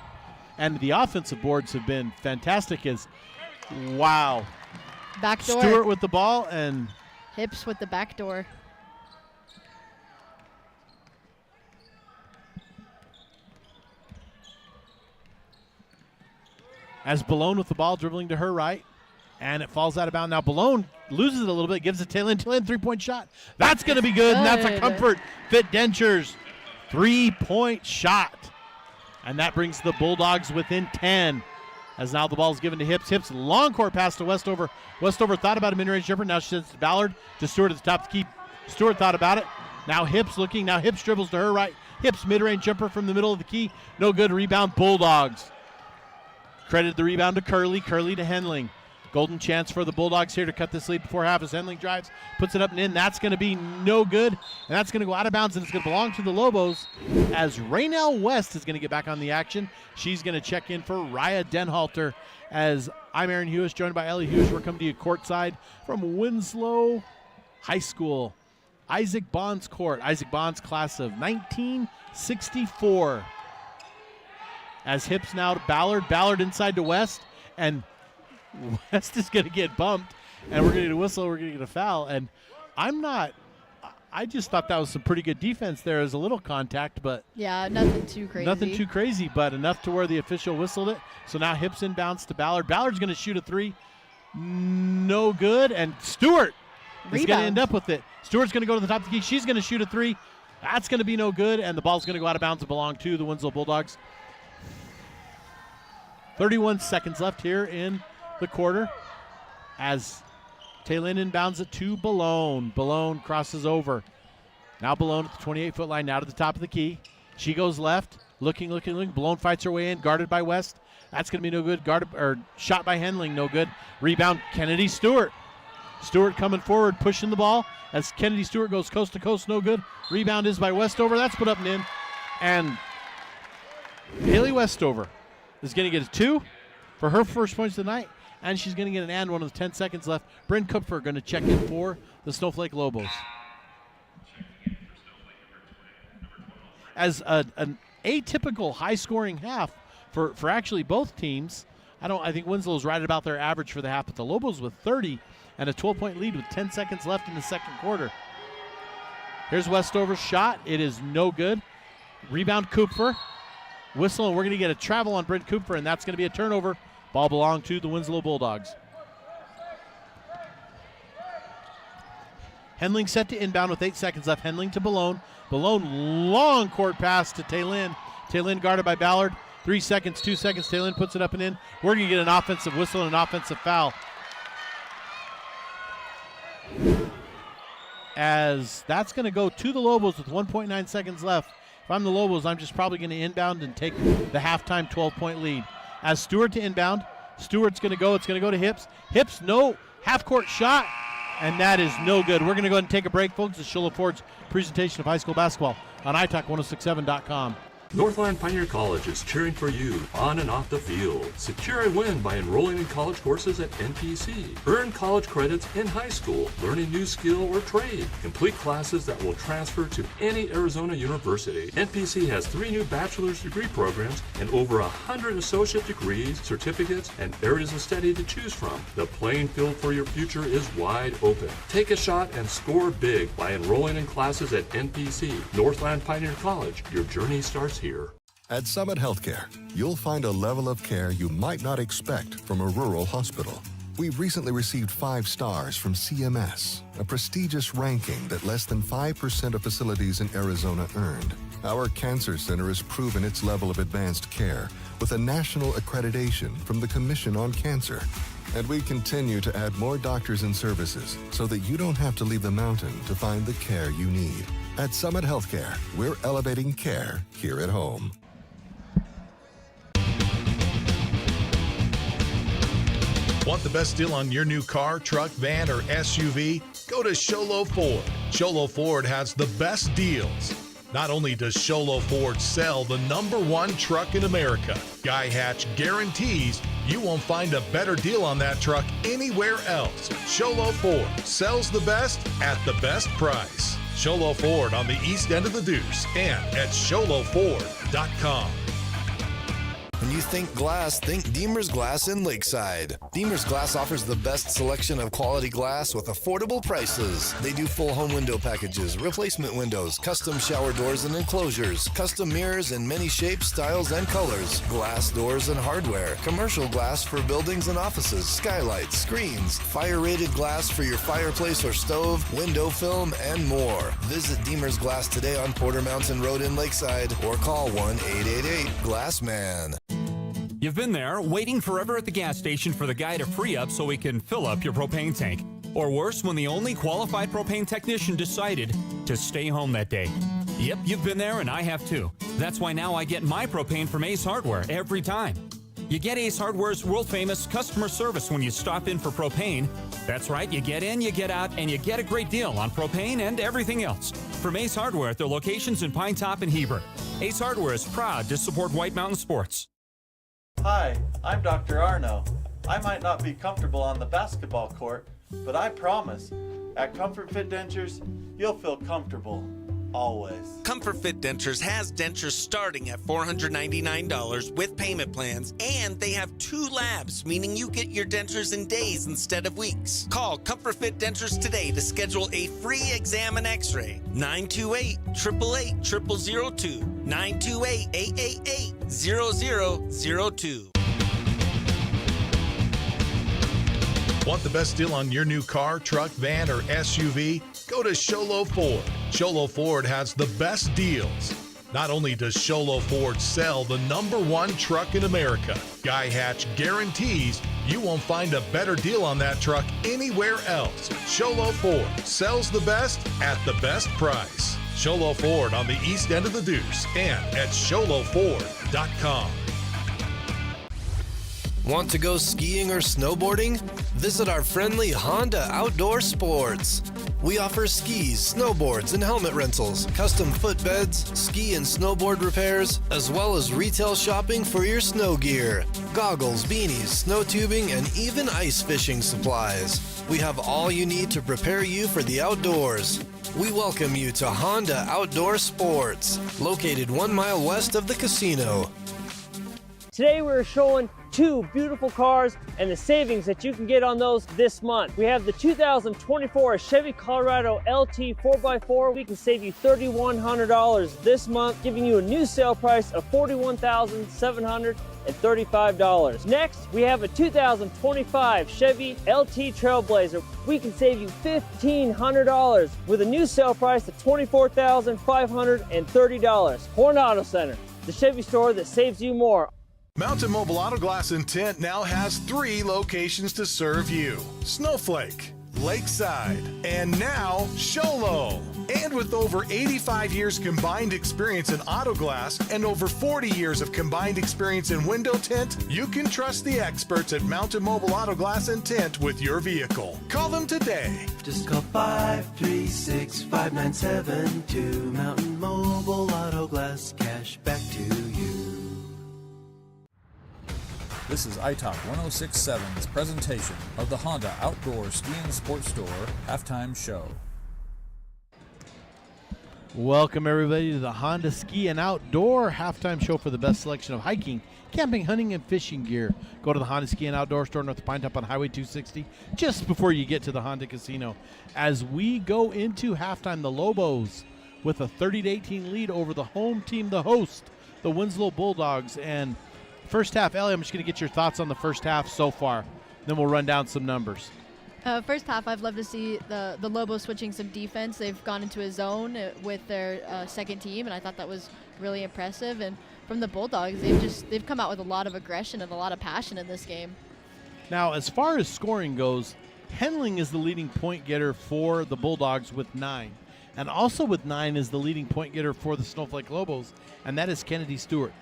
And the offensive boards have been fantastic. Wow. Backdoor. Stewart with the ball and Hips with the backdoor. As Balone with the ball dribbling to her right. And it falls out of bounds. Now Balone loses it a little bit, gives it to Taylin. Taylin, three-point shot. That's going to be good, and that's a Comfort Fit Dentures three-point shot. And that brings the Bulldogs within 10. As now the ball is given to Hips. Hips, long court pass to Westover. Westover thought about a mid-range jumper. Now she sends it to Ballard. To Stewart at the top to keep. Stewart thought about it. Now Hips looking. Now Hips dribbles to her right. Hips mid-range jumper from the middle of the key. No good. Rebound Bulldogs. Credited the rebound to Curley. Curley to Henling. Golden chance for the Bulldogs here to cut this lead before half as Henling drives. Puts it up and in. That's going to be no good. And that's going to go out of bounds, and it's going to belong to the Lobos as Raynell West is going to get back on the action. She's going to check in for Raya Denhalter as I'm Aaron Hughes, joined by Ellie Hughes. We're coming to you courtside from Winslow High School. Isaac Bonds Court. Isaac Bonds, class of 1964. As Hips now to Ballard. Ballard inside to West. And West is going to get bumped. And we're going to get a whistle. We're going to get a foul. And I just thought that was some pretty good defense there. As a little contact, but yeah, nothing too crazy. Nothing too crazy, but enough to where the official whistled it. So now Hips inbounds to Ballard. Ballard's going to shoot a three. No good. And Stewart is going to end up with it. Stewart's going to go to the top of the key. She's going to shoot a three. That's going to be no good, and the ball's going to go out of bounds and belong to the Winslow Bulldogs. 31 seconds left here in the quarter as Taylin inbounds it to Balone. Balone crosses over. Now Balone at the 28-foot line, now to the top of the key. She goes left, looking. Balone fights her way in, guarded by West. That's going to be no good. Shot by Henling, no good. Rebound, Kennedy Stewart. Stewart coming forward, pushing the ball as Kennedy Stewart goes coast to coast, no good. Rebound is by Westover. That's put up and in. And Haley Westover is going to get a 2 for her first points of the night, and she's going to get an and one with 10 seconds left. Bryn Kupfer going to check in for the Snowflake Lobos. As an atypical high-scoring half for actually both teams. I think Winslow's right about their average for the half, but the Lobos with 30 and a 12-point lead with 10 seconds left in the second quarter. Here's Westover's shot. It is no good. Rebound Kupfer. Whistle, and we're going to get a travel on Brent Kupfer, and that's going to be a turnover. Ball belonged to the Winslow Bulldogs. Henling set to inbound with 8 seconds left. Henling to Balone. Balone, long court pass to Taylin. Taylin guarded by Ballard. 3 seconds, 2 seconds. Taylin puts it up and in. We're going to get an offensive whistle and an offensive foul. As that's going to go to the Lobos with 1.9 seconds left. If I'm the Lobos, I'm just probably going to inbound and take the halftime 12-point lead. As Stewart to inbound. Stewart's going to go. It's going to go to Hips. Hips, no half-court shot, and that is no good. We're going to go ahead and take a break, folks. It's Shola Ford's presentation of high school basketball on italk1067.com. Northland Pioneer College is cheering for you on and off the field. Secure a win by enrolling in college courses at NPC. Earn college credits in high school, learn a new skill or trade. Complete classes that will transfer to any Arizona university. NPC has 3 new bachelor's degree programs and over 100 associate degrees, certificates, and areas of study to choose from. The playing field for your future is wide open. Take a shot and score big by enrolling in classes at NPC. Northland Pioneer College. Your journey starts here. At Summit Healthcare, you'll find a level of care you might not expect from a rural hospital. We've recently received 5 stars from CMS, a prestigious ranking that less than 5% of facilities in Arizona earned. Our cancer center has proven its level of advanced care with a national accreditation from the Commission on Cancer. And we continue to add more doctors and services so that you don't have to leave the mountain to find the care you need. At Summit Healthcare, we're elevating care here at home. Want the best deal on your new car, truck, van, or SUV? Go to Sholo Ford. Sholo Ford has the best deals. Not only does Sholo Ford sell the #1 truck in America, Guy Hatch guarantees you won't find a better deal on that truck anywhere else. Sholo Ford sells the best at the best price. Sholo Ford on the east end of the Deuce and at SholoFord.com. When you think glass, think Deemer's Glass in Lakeside. Deemer's Glass offers the best selection of quality glass with affordable prices. They do full home window packages, replacement windows, custom shower doors and enclosures, custom mirrors in many shapes, styles, and colors, glass doors and hardware, commercial glass for buildings and offices, skylights, screens, fire-rated glass for your fireplace or stove, window film, and more. Visit Deemer's Glass today on Porter Mountain Road in Lakeside or call 1-888-GLASSMAN. You've been there, waiting forever at the gas station for the guy to free up so he can fill up your propane tank. Or worse, when the only qualified propane technician decided to stay home that day. Yep, you've been there and I have too. That's why now I get my propane from Ace Hardware every time. You get Ace Hardware's world-famous customer service when you stop in for propane. That's right, you get in, you get out, and you get a great deal on propane and everything else. From Ace Hardware at their locations in Pine Top and Heber. Ace Hardware is proud to support White Mountain Sports. Hi, I'm Dr. Arno. I might not be comfortable on the basketball court, but I promise, at Comfort Fit Dentures, you'll feel comfortable. Always. Comfort Fit Dentures has dentures starting at $499 with payment plans, and they have 2 labs, meaning you get your dentures in days instead of weeks. Call Comfort Fit Dentures today to schedule a free exam and x-ray. 928-888-0002. 928-888-0002. Want the best deal on your new car, truck, van, or SUV? Go to Sholo Ford. Sholo Ford has the best deals. Not only does Sholo Ford sell the #1 truck in America, Guy Hatch guarantees you won't find a better deal on that truck anywhere else. Sholo Ford sells the best at the best price. Sholo Ford on the east end of the Deuce and at sholoford.com. Want to go skiing or snowboarding? Visit our friendly Honda Outdoor Sports. We offer skis, snowboards, and helmet rentals, custom footbeds, ski and snowboard repairs, as well as retail shopping for your snow gear, goggles, beanies, snow tubing, and even ice fishing supplies. We have all you need to prepare you for the outdoors. We welcome you to Honda Outdoor Sports, located 1 mile west of the casino. Today we're showing 2 beautiful cars and the savings that you can get on those this month. We have the 2024 Chevy Colorado LT 4x4. We can save you $3,100 this month, giving you a new sale price of $41,735. Next, we have a 2025 Chevy LT Trailblazer. We can save you $1,500 with a new sale price of $24,530. Horn Auto Center, the Chevy store that saves you more. Mountain Mobile Auto Glass in Tint now has 3 locations to serve you: Snowflake, Lakeside, and now Sholo. And with over 85 years combined experience in auto glass and over 40 years of combined experience in window tint, you can trust the experts at Mountain Mobile Auto Glass and Tint with your vehicle. Call them today. Just call 536-5972. Mountain Mobile Auto Glass, cash back to you. This is iTalk 1067's presentation of the Honda Outdoor Ski and Sports Store halftime show. Welcome, everybody, to the Honda Ski and Outdoor halftime show for the best selection of hiking, camping, hunting, and fishing gear. Go to the Honda Ski and Outdoor store north of Pine Top on Highway 260, just before you get to the Honda Casino. As we go into halftime, the Lobos with a 30-18 lead over the home team, the host, the Winslow Bulldogs. And first half, Ellie, I'm just going to get your thoughts on the first half so far. Then we'll run down some numbers. First half, I've loved to see the Lobos switching some defense. They've gone into a zone with their second team, and I thought that was really impressive. And from the Bulldogs, they've come out with a lot of aggression and a lot of passion in this game. Now, as far as scoring goes, Henling is the leading point getter for the Bulldogs with 9. And also with 9 is the leading point getter for the Snowflake Lobos, and that is Kennedy Stewart.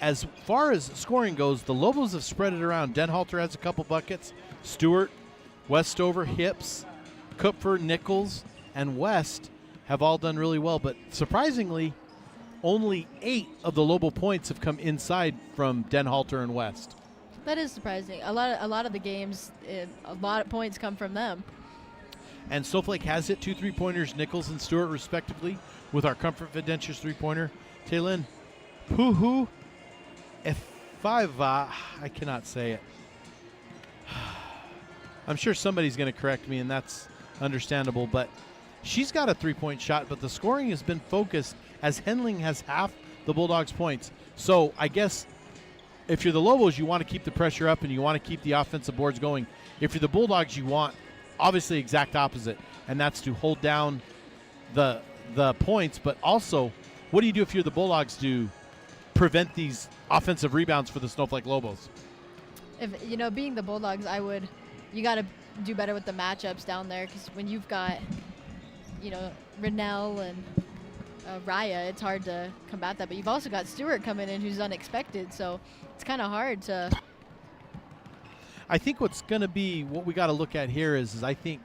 As far as scoring goes, the Lobos have spread it around. Denhalter has a couple buckets. Stewart, Westover, Hips, Kupfer, Nichols, and West have all done really well. But surprisingly, only 8 of the Lobo points have come inside from Denhalter and West. That is surprising. A lot of the games, a lot of points come from them. And Snowflake has hit 2 3-pointers, Nichols and Stewart respectively, with our Comfort Fit Dentures 3-pointer. Taylin, hoo-hoo, if I cannot say it. I'm sure somebody's going to correct me, and that's understandable, but she's got a 3-point shot, but the scoring has been focused as Henling has half the Bulldogs' points. So I guess if you're the Lobos, you want to keep the pressure up and you want to keep the offensive boards going. If you're the Bulldogs, you want obviously exact opposite, and that's to hold down the points. But also, what do you do if you're the Bulldogs to prevent these offensive rebounds for the Snowflake Lobos? If being the Bulldogs, you got to do better with the matchups down there, because when you've got Rennell and Raya, it's hard to combat that. But you've also got Stewart coming in, who's unexpected, so it's kind of hard to. I think what we got to look at here is I think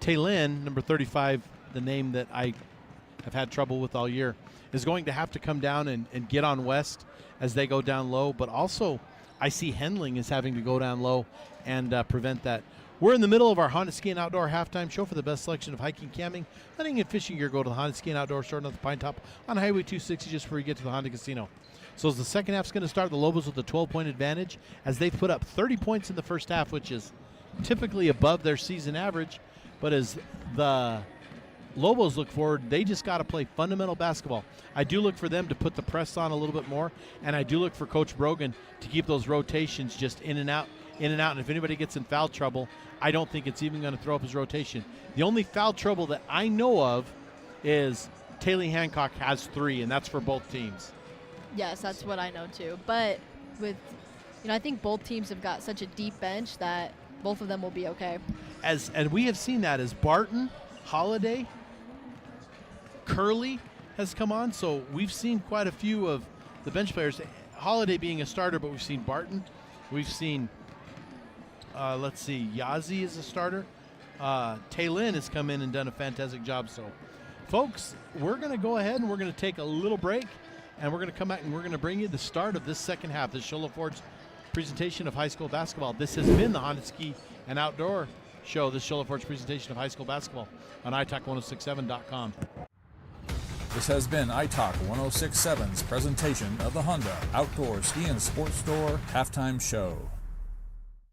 Taylin, number 35, the name that I have had trouble with all year, is going to have to come down and get on West as they go down low. But also, I see Henling is having to go down low and prevent that. We're in the middle of our Honda Ski and Outdoor halftime show. For the best selection of hiking, camping, hunting, and fishing gear, go to the Honda Ski and Outdoor store at the Pine Top on Highway 260, just before you get to the Honda Casino. So as the second half's going to start, the Lobos with a 12-point advantage as they've put up 30 points in the first half, which is typically above their season average. But as the Lobos look forward, they just got to play fundamental basketball. I do look for them to put the press on a little bit more, and I do look for Coach Brogan to keep those rotations just in and out. And if anybody gets in foul trouble, I don't think it's even going to throw up his rotation. The only foul trouble that I know of is Taylor Hancock has 3, and that's for both teams. Yes, that's what I know too. But I think both teams have got such a deep bench that both of them will be okay. And we have seen that as Barton, Holiday, Curley has come on, so we've seen quite a few of the bench players. Holiday being a starter, but we've seen Barton, we've seen Yazzie is a starter. Taylin has come in and done a fantastic job. So, folks, we're going to go ahead and we're going to take a little break, and we're going to come back and we're going to bring you the start of this second half, this Show Ford's presentation of high school basketball. This has been the Honda Ski and Outdoor Show, this Show Ford's presentation of high school basketball on iTalk1067.com. This has been iTalk 1067's presentation of the Honda Outdoor Ski and Sports Store halftime show.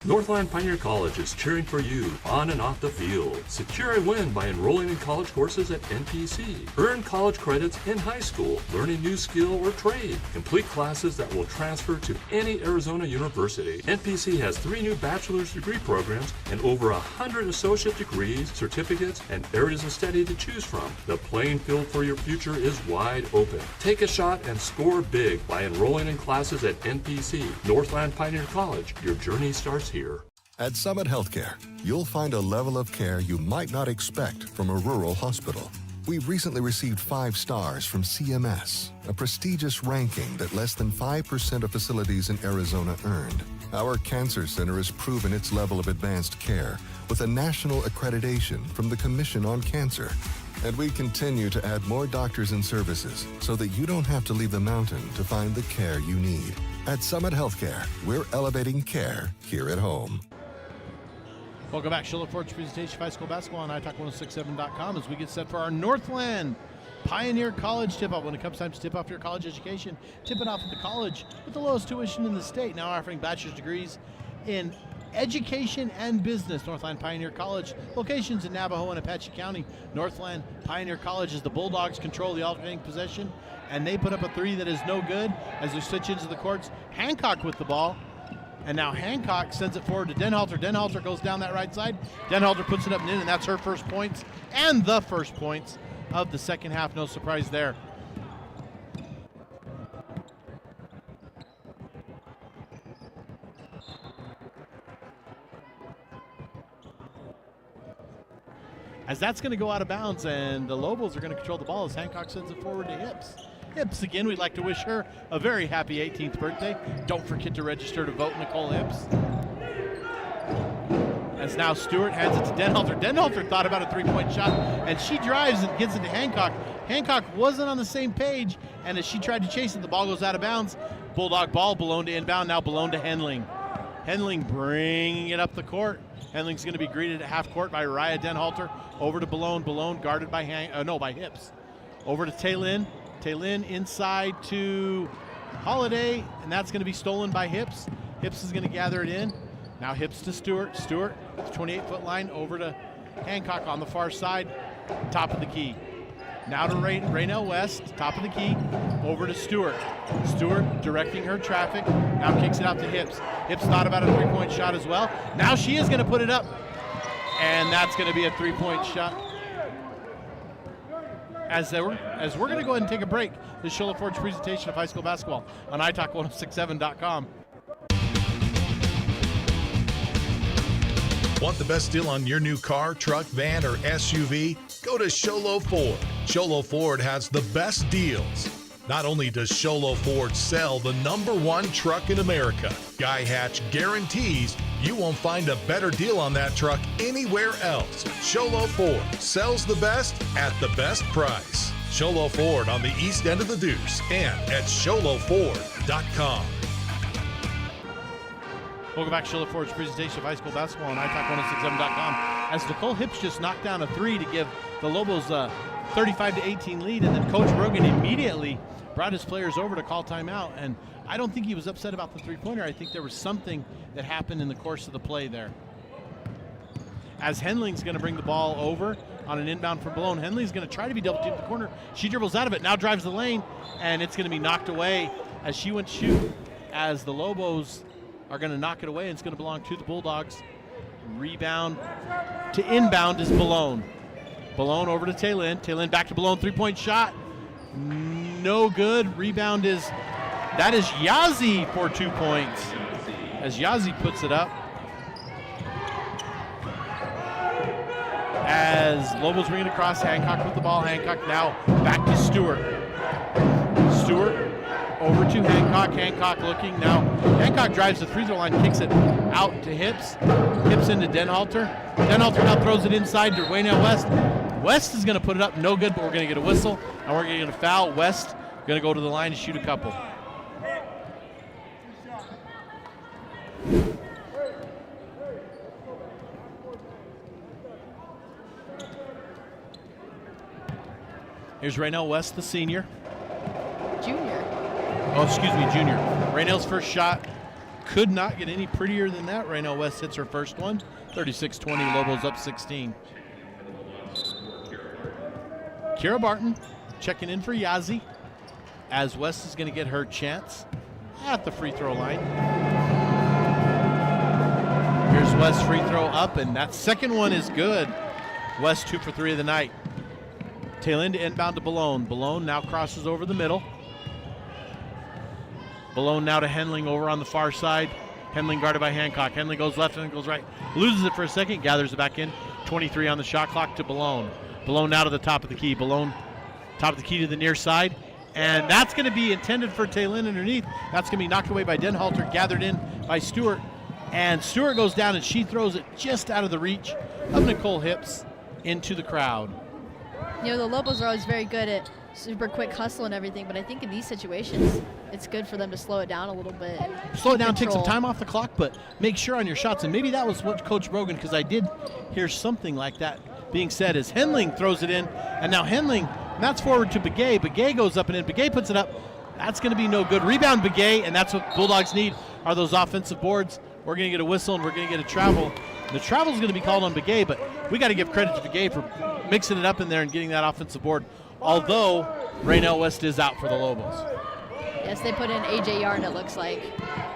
Northland Pioneer College is cheering for you on and off the field. Secure a win by enrolling in college courses at NPC. Earn college credits in high school, learning new skill or trade. Complete classes that will transfer to any Arizona university. NPC has 3 new bachelor's degree programs and over 100 associate degrees, certificates, and areas of study to choose from. The playing field for your future is wide open. Take a shot and score big by enrolling in classes at NPC. Northland Pioneer College. Your journey starts here. At Summit Healthcare, you'll find a level of care you might not expect from a rural hospital. We've recently received 5 stars from CMS, a prestigious ranking that less than 5% of facilities in Arizona earned. Our cancer center has proven its level of advanced care with a national accreditation from the Commission on Cancer. And we continue to add more doctors and services so that you don't have to leave the mountain to find the care you need. At Summit Healthcare, we're elevating care here at home. Welcome back. Show Ford's presentation of high school basketball on iTalk1067.com as we get set for our Northland Pioneer College tip-off. When it comes time to tip off your college education, tip it off at the college with the lowest tuition in the state, now offering bachelor's degrees in education and business. Northland Pioneer College, locations in Navajo and Apache County. Northland Pioneer College, as the Bulldogs control the alternating possession, and they put up a 3 that is no good as they switch into the courts. Hancock with the ball, and now Hancock sends it forward to Denhalter. Denhalter goes down that right side. Denhalter puts it up and in, and that's her first points and the first points of the second half. No surprise there. As that's going to go out of bounds, and the Lobos are going to control the ball as Hancock sends it forward to Hips. Hips, again, we'd like to wish her a very happy 18th birthday. Don't forget to register to vote Nicole Hips. As now Stewart hands it to Denhalter. Denhalter thought about a 3-point shot, and she drives and gets it to Hancock. Hancock wasn't on the same page, and as she tried to chase it, the ball goes out of bounds. Bulldog ball, Balone to inbound, now Balone to Henling. Henling bringing it up the court. Henling's going to be greeted at half court by Raya Denhalter. Over to Balone. Balone guarded by by Hips. Over to Taylin. Taylin inside to Holiday, and that's going to be stolen by Hips. Hips is going to gather it in. Now Hips to Stewart. Stewart, 28-foot line, over to Hancock on the far side, top of the key. Now to Raynell West, top of the key, over to Stewart. Stewart directing her traffic, now kicks it out to Hips. Hips thought about a three-point shot as well. Now she is going to put it up, and that's going to be a three-point shot. As we're going to go ahead and take a break, this is Shola Ford's presentation of high school basketball on italk1067.com. Want the best deal on your new car, truck, van, or SUV? Go to Sholo Ford. Sholo Ford has the best deals. Not only does Sholo Ford sell the #1 truck in America, Guy Hatch guarantees you won't find a better deal on that truck anywhere else. Sholo Ford sells the best at the best price. Sholo Ford on the east end of the Deuce and at sholoford.com. Welcome back to Shola Ford's presentation of high school basketball on italk1067.com. As Nicole Hips just knocked down a three to give the Lobos a 35-18 lead, and then Coach Brogan immediately brought his players over to call timeout. And I don't think he was upset about the three-pointer. I think there was something that happened in the course of the play there. As Henling's going to bring the ball over on an inbound from Malone. Henley's going to try to be double teamed in the corner. She dribbles out of it, now drives the lane, and it's going to be knocked away as she went to shoot. As the Lobos are going to knock it away, and it's going to belong to the Bulldogs. Rebound to inbound is Balone. Balone over to Taylin. Taylin back to Balone, three-point shot. No good. Rebound is Yazzie for 2 points. As Yazzie puts it up. As Lobos bring it across, Hancock with the ball. Hancock now back to Stewart. Stewart over to Hancock. Hancock looking now. Hancock drives the free throw line, kicks it out to Hips. Hips into Denhalter. Denhalter now throws it inside to Waynell West. West is going to put it up, no good, but we're going to get a whistle, and we're going to get a foul. West going to go to the line and shoot a couple. Here's Raynell West, the senior. Junior. Oh, excuse me, junior. Raynell's first shot could not get any prettier than that. Raynell West hits her first one. 36-20, Lobos up 16. Kira Barton checking in for Yazzie as West is going to get her chance at the free throw line. Here's West's free throw up, and that second one is good. West 2 for 3 of the night. Taylin to inbound to Balone. Balone now crosses over the middle. Balone now to Henling over on the far side. Henling guarded by Hancock. Henling goes left and goes right. Loses it for a second, gathers it back in. 23 on the shot clock to Balone. Balone now to the top of the key. Balone top of the key to the near side. And that's going to be intended for Taylin underneath. That's going to be knocked away by Denhalter, gathered in by Stewart. And Stewart goes down and she throws it just out of the reach of Nicole Hips into the crowd. You know, the Lobos are always very good at super quick hustle and everything, but I think in these situations, it's good for them to slow it down a little bit. Slow it down, take some time off the clock, but make sure on your shots. And maybe that was what Coach Brogan, because I did hear something like that being said, as Henling throws it in. And now Henling, that's forward to Begay. Begay goes up and in. Begay puts it up. That's going to be no good. Rebound Begay, and that's what Bulldogs need, are those offensive boards. We're going to get a whistle, and we're going to get a travel. The travel is going to be called on Begay, but we got to give credit to Begay for mixing it up in there and getting that offensive board, although Raynell West is out for the Lobos. Yes, they put in A.J. Yarn, it looks like,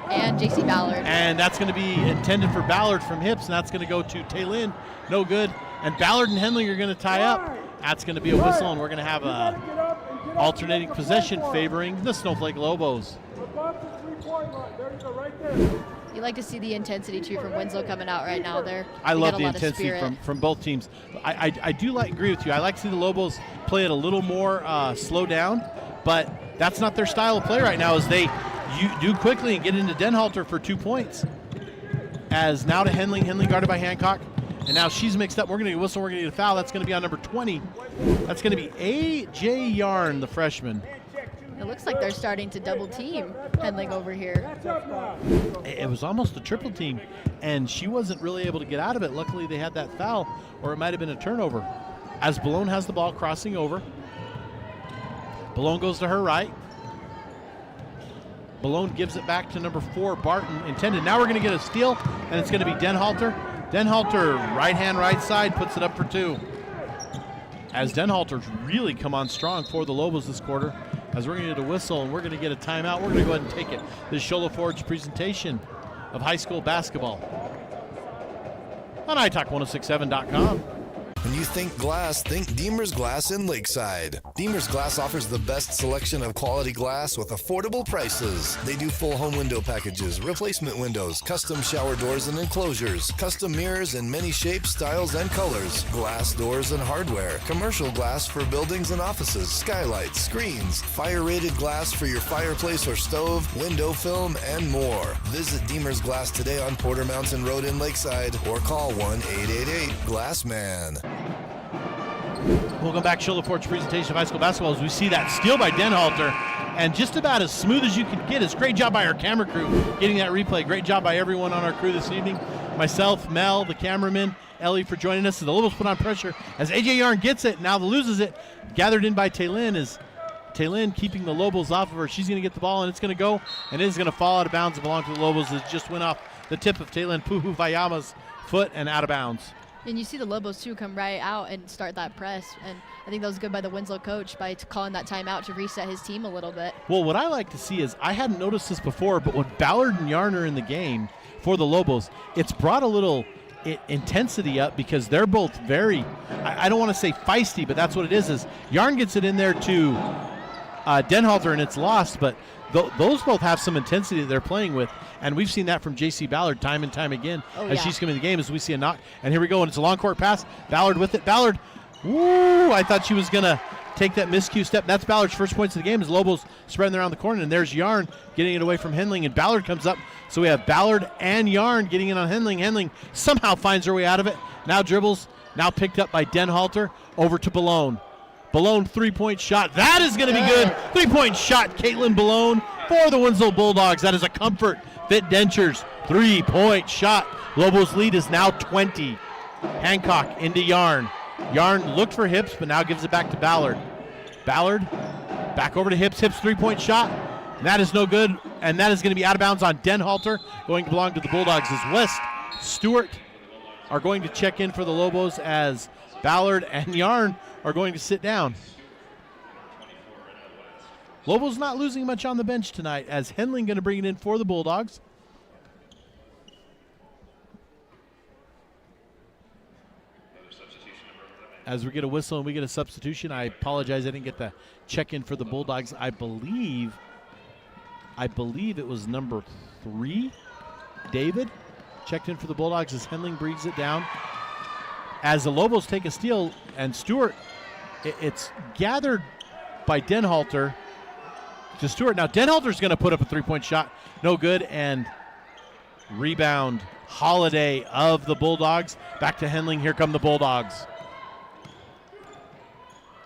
and J.C. Ballard. And that's going to be intended for Ballard from Hips, and that's going to go to Taylin. No good. And Ballard and Henley are going to tie up. That's going to be a whistle, and we're going to have a alternating possession favoring the Snowflake Lobos. You like to see the intensity, too, from Winslow coming out right now there. I love the intensity from both teams. I do agree with you. I like to see the Lobos play it a little more slow down, but that's not their style of play right now, as they do quickly and get into Denhalter for 2 points. As now to Henley. Henley guarded by Hancock. And now she's mixed up. We're going to get a whistle. We're going to get a foul. That's going to be on number 20. That's going to be A.J. Yarn, the freshman. It looks like they're starting to double team Henling over here. It was almost a triple team, and she wasn't really able to get out of it. Luckily, they had that foul, or it might have been a turnover. As Balone has the ball crossing over. Balone goes to her right. Malone gives it back to number 4, Barton, intended. Now we're going to get a steal, and it's going to be Denhalter. Denhalter, right hand, right side, puts it up for 2. As Denhalter's really come on strong for the Lobos this quarter, as we're going to get a whistle and we're going to get a timeout. We're going to go ahead and take it. This is Shola Ford's presentation of high school basketball on iTalk1067.com. When you think glass, think Deemer's Glass in Lakeside. Deemer's Glass offers the best selection of quality glass with affordable prices. They do full home window packages, replacement windows, custom shower doors and enclosures, custom mirrors in many shapes, styles, and colors, glass doors and hardware, commercial glass for buildings and offices, skylights, screens, fire-rated glass for your fireplace or stove, window film, and more. Visit Deemer's Glass today on Porter Mountain Road in Lakeside or call 1-888-GLASSMAN. Welcome back, Shola Ford's presentation of high school basketball, as we see that steal by Denhalter, and just about as smooth as you could get. It's great job by our camera crew getting that replay. Great job by everyone on our crew this evening. Myself, Mel, the cameraman, Ellie for joining us. And the Lobos put on pressure as AJ Yarn gets it, now loses it. Gathered in by Taylin is Taylin keeping the Lobos off of her. She's going to get the ball, and it's going to go, and it is going to fall out of bounds and belong to the Lobos. It just went off the tip of Taylin Puhu Vayama's foot and out of bounds. And you see the Lobos, too, come right out and start that press. And I think that was good by the Winslow coach by calling that timeout to reset his team a little bit. Well, what I like to see is, I hadn't noticed this before, but when Ballard and Yarn are in the game for the Lobos, it's brought a little intensity up because they're both very, I don't want to say feisty, but that's what it is Yarn gets it in there to Denhalter and it's lost, but those both have some intensity that they're playing with. And we've seen that from J.C. Ballard time and time again as she's coming in the game, as we see a knock. And here we go, and it's a long court pass. Ballard with it. Ballard, woo! I thought she was going to take that miscue step. That's Ballard's first points of the game as Lobos spreading around the corner. And there's Yarn getting it away from Henling, and Ballard comes up. So we have Ballard and Yarn getting in on Henling. Henling somehow finds her way out of it. Now dribbles, now picked up by Denhalter, over to Balone. Balone three-point shot. That is going to be good. Three-point shot, Caitlin Balone for the Winslow Bulldogs. That is a comfort. Fit Dentures, three-point shot. Lobos lead is now 20. Hancock into Yarn. Yarn looked for Hips, but now gives it back to Ballard. Ballard back over to Hips. Hips three-point shot. That is no good, and that is going to be out of bounds on Denhalter, going to belong to the Bulldogs as West Stewart are going to check in for the Lobos as Ballard and Yarn are going to sit down. Lobos not losing much on the bench tonight as Henling going to bring it in for the Bulldogs. As we get a whistle and we get a substitution, I apologize, I didn't get the check in for the Bulldogs. I believe it was number 3, David, checked in for the Bulldogs as Henling brings it down. As the Lobos take a steal, and Stewart, it's gathered by Denhalter to Stewart. Now Denhalter's going to put up a three-point shot. No good, and rebound Holiday of the Bulldogs. Back to Henling. Here come the Bulldogs.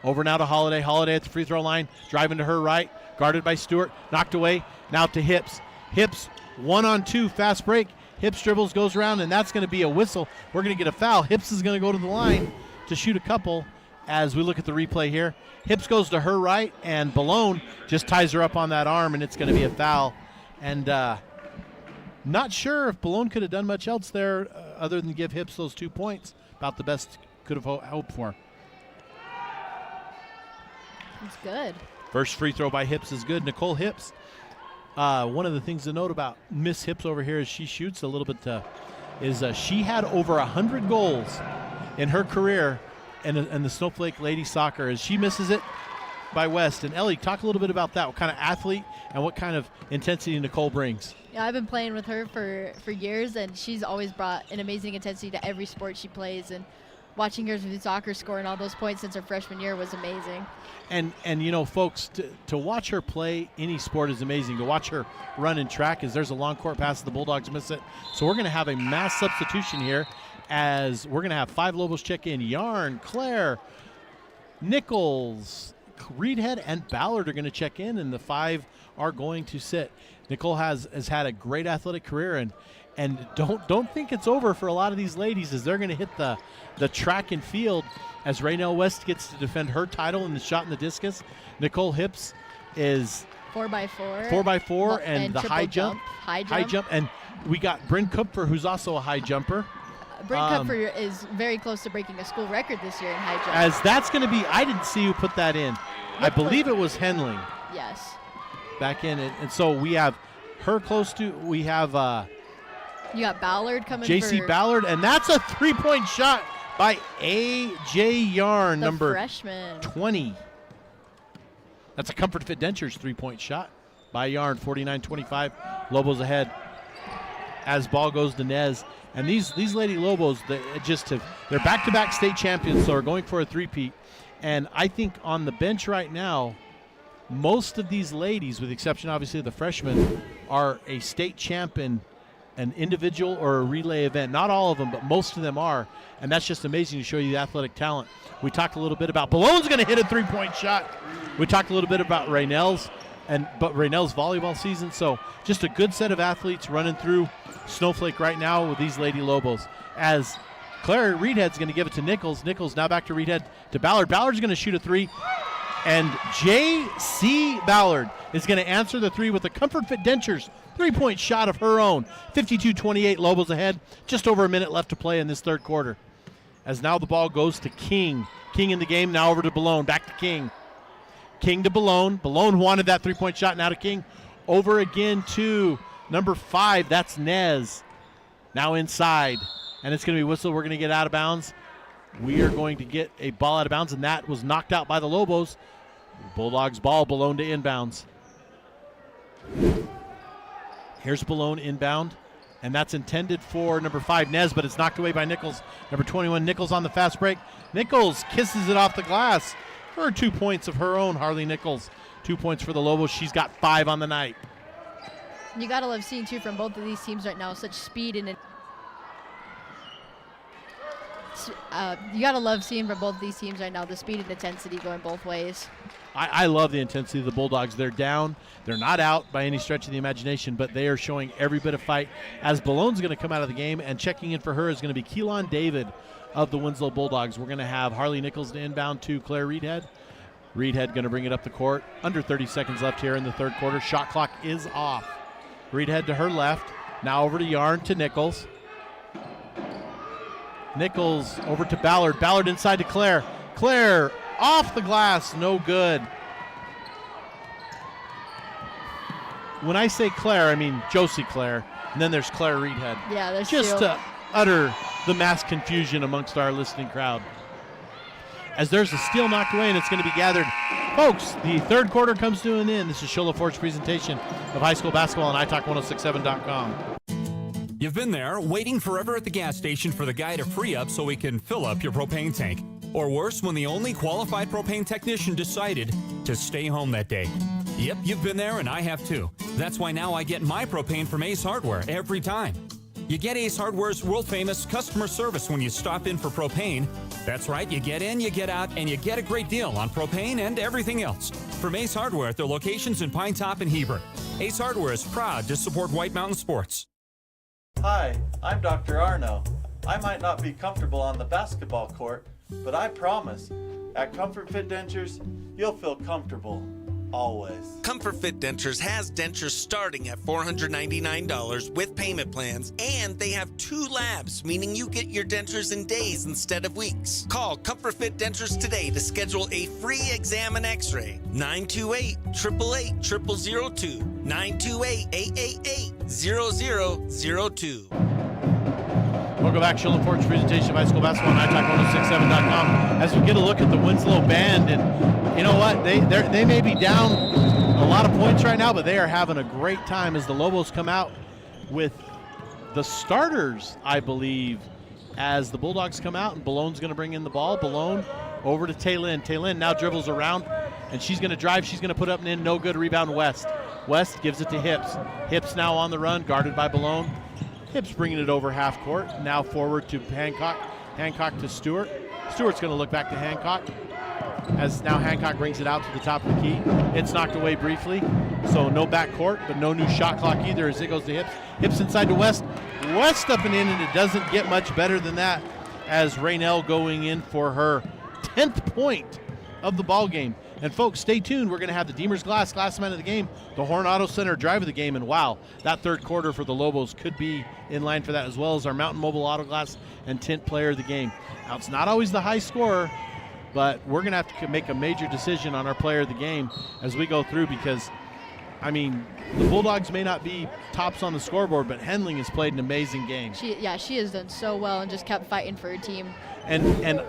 Over now to Holiday. Holiday at the free throw line. Driving to her right. Guarded by Stewart. Knocked away. Now to Hips. Hips 1-on-2. Fast break. Hips dribbles, goes around, and that's going to be a whistle. We're going to get a foul. Hips is going to go to the line to shoot a couple as we look at the replay here. Hips goes to her right, and Balone just ties her up on that arm, and it's going to be a foul. And not sure if Balone could have done much else there other than give Hips those 2 points. About the best could have hoped for. It's good. First free throw by Hips is good. Nicole Hips. One of the things to note about Miss Hips over here as she shoots a little bit is she had over 100 goals in her career in the Snowflake Lady Soccer as she misses it by West. And Ellie, talk a little bit about that. What kind of athlete and what kind of intensity Nicole brings. Yeah, I've been playing with her for years, and she's always brought an amazing intensity to every sport she plays. And watching her through soccer scoring all those points since her freshman year was amazing. And you know, folks, to watch her play any sport is amazing. To watch her run and track, as there's a long court pass, the Bulldogs miss it. So we're going to have a mass substitution here as we're going to have 5 Lobos check in. Yarn, Claire, Nichols, Reedhead, and Ballard are going to check in, and the 5 are going to sit. Nicole has had a great athletic career, and don't think it's over for a lot of these ladies as they're going to hit the track and field as Raynell West gets to defend her title in the shot and the discus. Nicole Hips is 4x4. 4x4 and the triple high jump. High jump. And we got Bryn Kupfer, who's also a high jumper. Bryn Kupfer is very close to breaking a school record this year in high jump. As that's going to be, I didn't see who put that in. I believe it was Henling. Yes. Back in it. And so we have her close to, we have you got Ballard coming JC Ballard, and that's a 3-point shot by A.J. Yarn, number freshman. 20. That's a Comfort Fit Dentures 3-point shot by Yarn, 49-25. Lobos ahead as ball goes to Nez. And these Lady Lobos, they're back-to-back state champions, so are going for a three-peat. And I think on the bench right now, most of these ladies, with the exception obviously of the freshmen, are a state champion, an individual or a relay event. Not all of them, but most of them are. And that's just amazing to show you the athletic talent. We talked a little bit about Ballone's going to hit a 3-point shot. We talked a little bit about Raynell's volleyball season. So just a good set of athletes running through Snowflake right now with these Lady Lobos. As Claire Reedhead's going to give it to Nichols. Nichols now back to Reedhead to Ballard. Ballard's going to shoot a 3. And J.C. Ballard is going to answer the 3 with a Comfort Fit Dentures 3-point shot of her own. 52-28, Lobos ahead. Just over a minute left to play in this third quarter. As now the ball goes to King. King in the game, now over to Balone. Back to King. King to Balone. Balone wanted that 3-point shot, now to King. Over again to number 5, that's Nez. Now inside. And it's going to be whistled. We're going to get out of bounds. We are going to get a ball out of bounds, and that was knocked out by the Lobos. Bulldogs ball, Balone to inbounds. Here's Balone inbound, and that's intended for number 5, Nez, but it's knocked away by Nichols. Number 21, Nichols on the fast break. Nichols kisses it off the glass for 2 points of her own, Harley Nichols. 2 points for the Lobos. She's got 5 on the night. You got to love seeing, too, from both of these teams right now, such speed and you got to love seeing from both of these teams right now, the speed and intensity going both ways. I love the intensity of the Bulldogs. They're down. They're not out by any stretch of the imagination, but they are showing every bit of fight. As Ballone's going to come out of the game, and checking in for her is going to be Keelan David of the Winslow Bulldogs. We're going to have Harley Nichols to inbound to Claire Reedhead. Reedhead going to bring it up the court. Under 30 seconds left here in the third quarter. Shot clock is off. Reedhead to her left. Now over to Yarn to Nichols. Nichols over to Ballard. Ballard inside to Claire. Claire off the glass, no good. When I say Claire, I mean Josie Claire, and then there's Claire Reedhead. Yeah, there's just two. to utter the mass confusion amongst our listening crowd. As there's a steal knocked away, and it's going to be gathered. Folks, the third quarter comes to an end. This is Shola Ford's presentation of high school basketball on iTalk1067.com. You've been there, waiting forever at the gas station for the guy to free up so he can fill up your propane tank. Or worse, when the only qualified propane technician decided to stay home that day. Yep, you've been there, and I have too. That's why now I get my propane from Ace Hardware every time. You get Ace Hardware's world-famous customer service when you stop in for propane. That's right, you get in, you get out, and you get a great deal on propane and everything else. From Ace Hardware at their locations in Pine Top and Heber. Ace Hardware is proud to support White Mountain Sports. Hi, I'm Dr. Arno. I might not be comfortable on the basketball court, but I promise, at Comfort Fit Dentures, you'll feel comfortable, always. Comfort Fit Dentures has dentures starting at $499 with payment plans, and they have 2 labs, meaning you get your dentures in days instead of weeks. Call Comfort Fit Dentures today to schedule a free exam and x-ray. 928-888-0002. 928-888-0002. Welcome back, Shola Ford's presentation of high school basketball on iTalk1067.com. As we get a look at the Winslow band, and you know what? They may be down a lot of points right now, but they are having a great time as the Lobos come out with the starters, I believe, as the Bulldogs come out, and Ballone's going to bring in the ball. Balone over to Taylin. Taylin now dribbles around, and she's going to drive. She's going to put up and in. No good. Rebound West. West gives it to Hips. Hips now on the run, guarded by Balone. Hips bringing it over half court. Now forward to Hancock. Hancock to Stewart. Stewart's going to look back to Hancock. As now Hancock brings it out to the top of the key. It's knocked away briefly. So no back court, but no new shot clock either as it goes to Hips. Hips inside to West. West up and in, and it doesn't get much better than that as Raynell going in for her 10th point of the ball game. And folks, stay tuned. We're going to have the Deemers Glass man of the game, the Horn Auto Center drive of the game, and wow, that third quarter for the Lobos could be in line for that, as well as our Mountain Mobile Auto Glass and Tint player of the game. Now, it's not always the high scorer, but we're going to have to make a major decision on our player of the game as we go through, because, I mean, the Bulldogs may not be tops on the scoreboard, but Henling has played an amazing game. She has done so well and just kept fighting for her team. And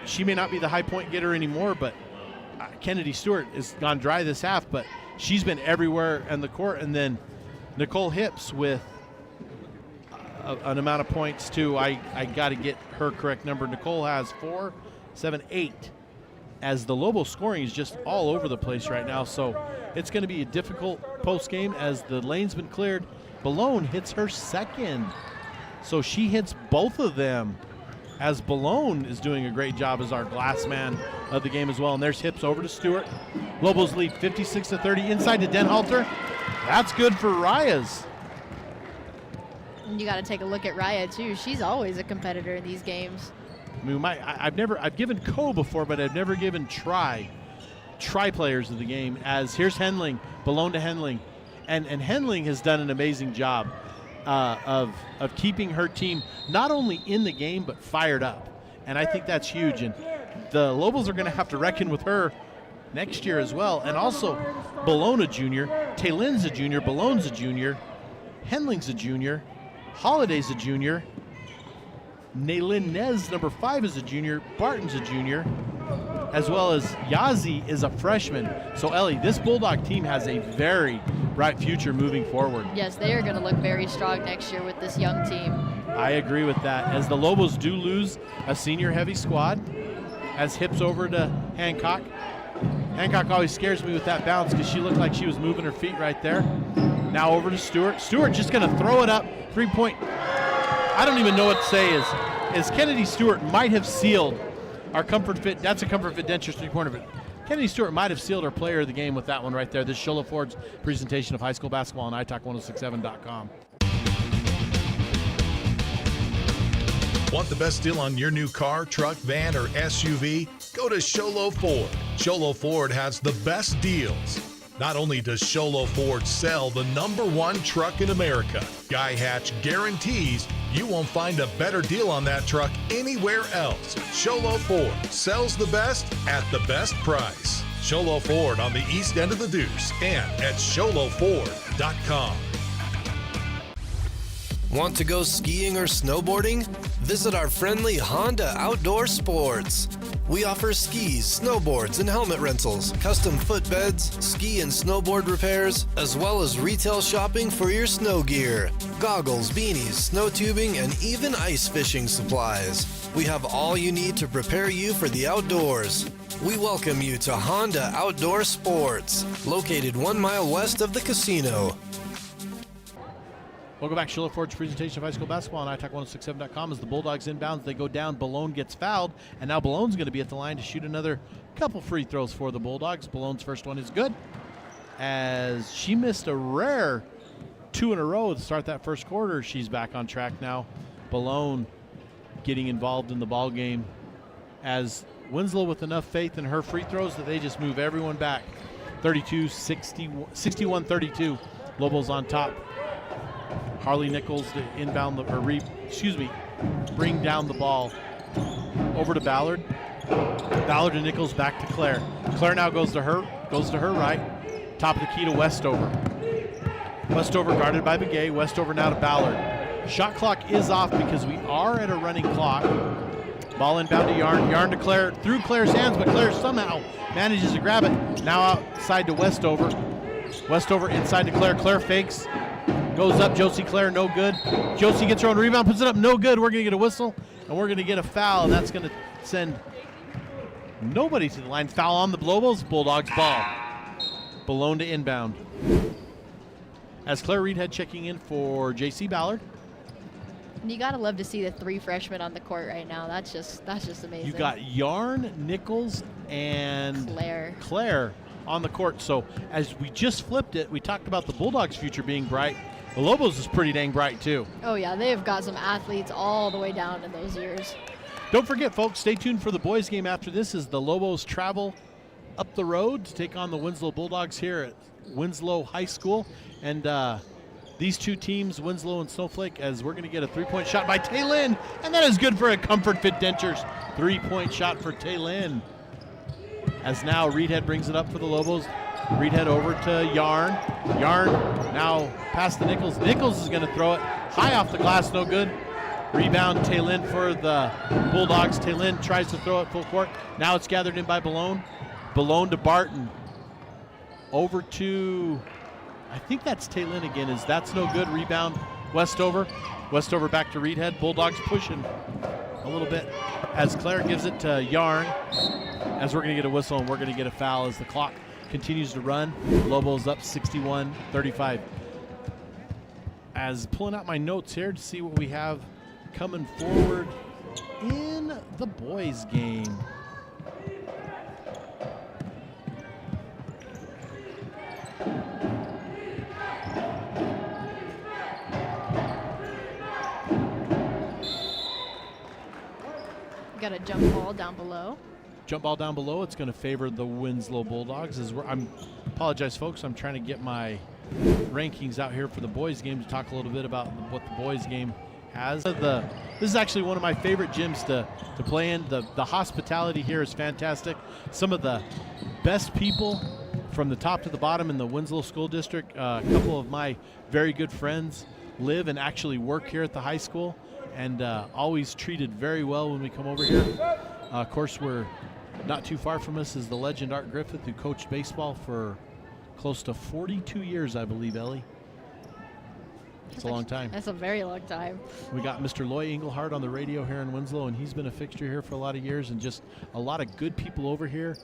she may not be the high point getter anymore, but Kennedy Stewart has gone dry this half, but she's been everywhere in the court. And then Nicole Hips with an amount of points too. I got to get her correct number. Nicole has 4, 7, 8, as the Lobo scoring is just all over the place right now. So it's going to be a difficult post game as the lane's been cleared. Ballone hits her second, so she hits both of them, as Ballone is doing a great job as our glass man of the game as well. And there's Hips over to Stewart. Lobos lead 56-30 inside to Den-Halter. That's good for Raya's. And you got to take a look at Raya too. She's always a competitor in these games. I mean, I've given co before, but I've never given try players of the game. As here's Henling, Ballone to Henling, and Henling has done an amazing job of keeping her team not only in the game but fired up, and I think that's huge. And the Lobos are going to have to reckon with her next year as well. And also, Ballone a junior, Taylin's a junior, Ballone's a junior, Henling's a junior, Holiday's a junior, Naylin Nez, number 5, is a junior, Barton's a junior, as well as Yazi is a freshman. So, Ellie, this Bulldog team has a very bright future moving forward. Yes, they are going to look very strong next year with this young team. I agree with that, as the Lobos do lose a senior-heavy squad, as Hips over to Hancock. Hancock always scares me with that bounce because she looked like she was moving her feet right there. Now over to Stewart. Stewart just going to throw it up, 3-point. I don't even know what to say is Kennedy Stewart might have sealed our Comfort Fit. That's a Comfort Fit Dentures 3-pointer, but Kennedy Stewart might have sealed our player of the game with that one right there. This is Shola Ford's presentation of high school basketball on italk1067.com. Want the best deal on your new car, truck, van, or SUV? Go to Sholo Ford. Sholo Ford has the best deals. Not only does Sholo Ford sell the #1 truck in America, Guy Hatch guarantees you won't find a better deal on that truck anywhere else. Sholo Ford sells the best at the best price. Sholo Ford on the east end of the Deuce and at sholoford.com. Want to go skiing or snowboarding? Visit our friendly Honda Outdoor Sports. We offer skis, snowboards, and helmet rentals, custom footbeds, ski and snowboard repairs, as well as retail shopping for your snow gear, goggles, beanies, snow tubing, and even ice fishing supplies. We have all you need to prepare you for the outdoors. We welcome you to Honda Outdoor Sports, located 1 mile west of the casino. Welcome back to Shula Ford's presentation of high school basketball on italk1067.com. As the Bulldogs inbounds, they go down. Ballone gets fouled, and now Ballone's going to be at the line to shoot another couple free throws for the Bulldogs. Ballone's first one is good, as she missed a rare 2 in a row to start that first quarter. She's back on track now. Ballone getting involved in the ball game, as Winslow with enough faith in her free throws that they just move everyone back. 61-32. Lobos on top. Harley Nichols to inbound bring down the ball over to Ballard. Ballard to Nichols, back to Claire. Claire now goes to her right. Top of the key to Westover. Westover guarded by Begay. Westover now to Ballard. Shot clock is off because we are at a running clock. Ball inbound to Yarn. Yarn to Claire, through Claire's hands, but Claire somehow manages to grab it. Now outside to Westover. Westover inside to Claire. Claire fakes. Goes up, Josie Claire, no good. Josie gets her own rebound, puts it up, no good. We're going to get a whistle, and we're going to get a foul, and that's going to send nobody to the line. Foul on the Lobos, Bulldogs ball. Ballone to inbound. As Claire Reedhead checking in for J.C. Ballard. And you got to love to see the 3 freshmen on the court right now. That's just amazing. You got Yarn, Nichols, and Claire on the court. So as we just flipped it, we talked about the Bulldogs' future being bright. The Lobos is pretty dang bright too. Oh yeah, they've got some athletes all the way down in those years. Don't forget, folks, stay tuned for the boys game after this as the Lobos travel up the road to take on the Winslow Bulldogs here at Winslow High School. And these two teams, Winslow and Snowflake, as we're going to get a three-point shot by Taylin, and that is good for a Comfort Fit Dentures. Three-point shot for Taylin. As now Reedhead brings it up for the Lobos. Reedhead over to Yarn. Yarn now past the Nichols. Nichols is going to throw it high off the glass, no good. Rebound Taylin for the Bulldogs. Taylin tries to throw it full court. Now it's gathered in by Balone. Balone to Barton. Over to, I think that's Taylin again. That's no good. Rebound Westover. Westover back to Reedhead. Bulldogs pushing a little bit as Claire gives it to Yarn. As we're going to get a whistle and we're going to get a foul as the clock continues to run. Lobos up 61-35. As pulling out my notes here to see what we have coming forward in the boys' game. Got a jump ball down below. Jump ball down below. It's going to favor the Winslow Bulldogs. Apologize, folks. I'm trying to get my rankings out here for the boys' game to talk a little bit about what the boys' game has. This is actually one of my favorite gyms to play in. The hospitality here is fantastic. Some of the best people from the top to the bottom in the Winslow School District. A couple of my very good friends live and actually work here at the high school, and always treated very well when we come over here. Of course, we're not too far from us is the legend Art Griffith, who coached baseball for close to 42 years, I believe, Ellie. It's a long time. That's a very long time. We got Mr. Loy Engelhardt on the radio here in Winslow, and he's been a fixture here for a lot of years, and just a lot of good people over here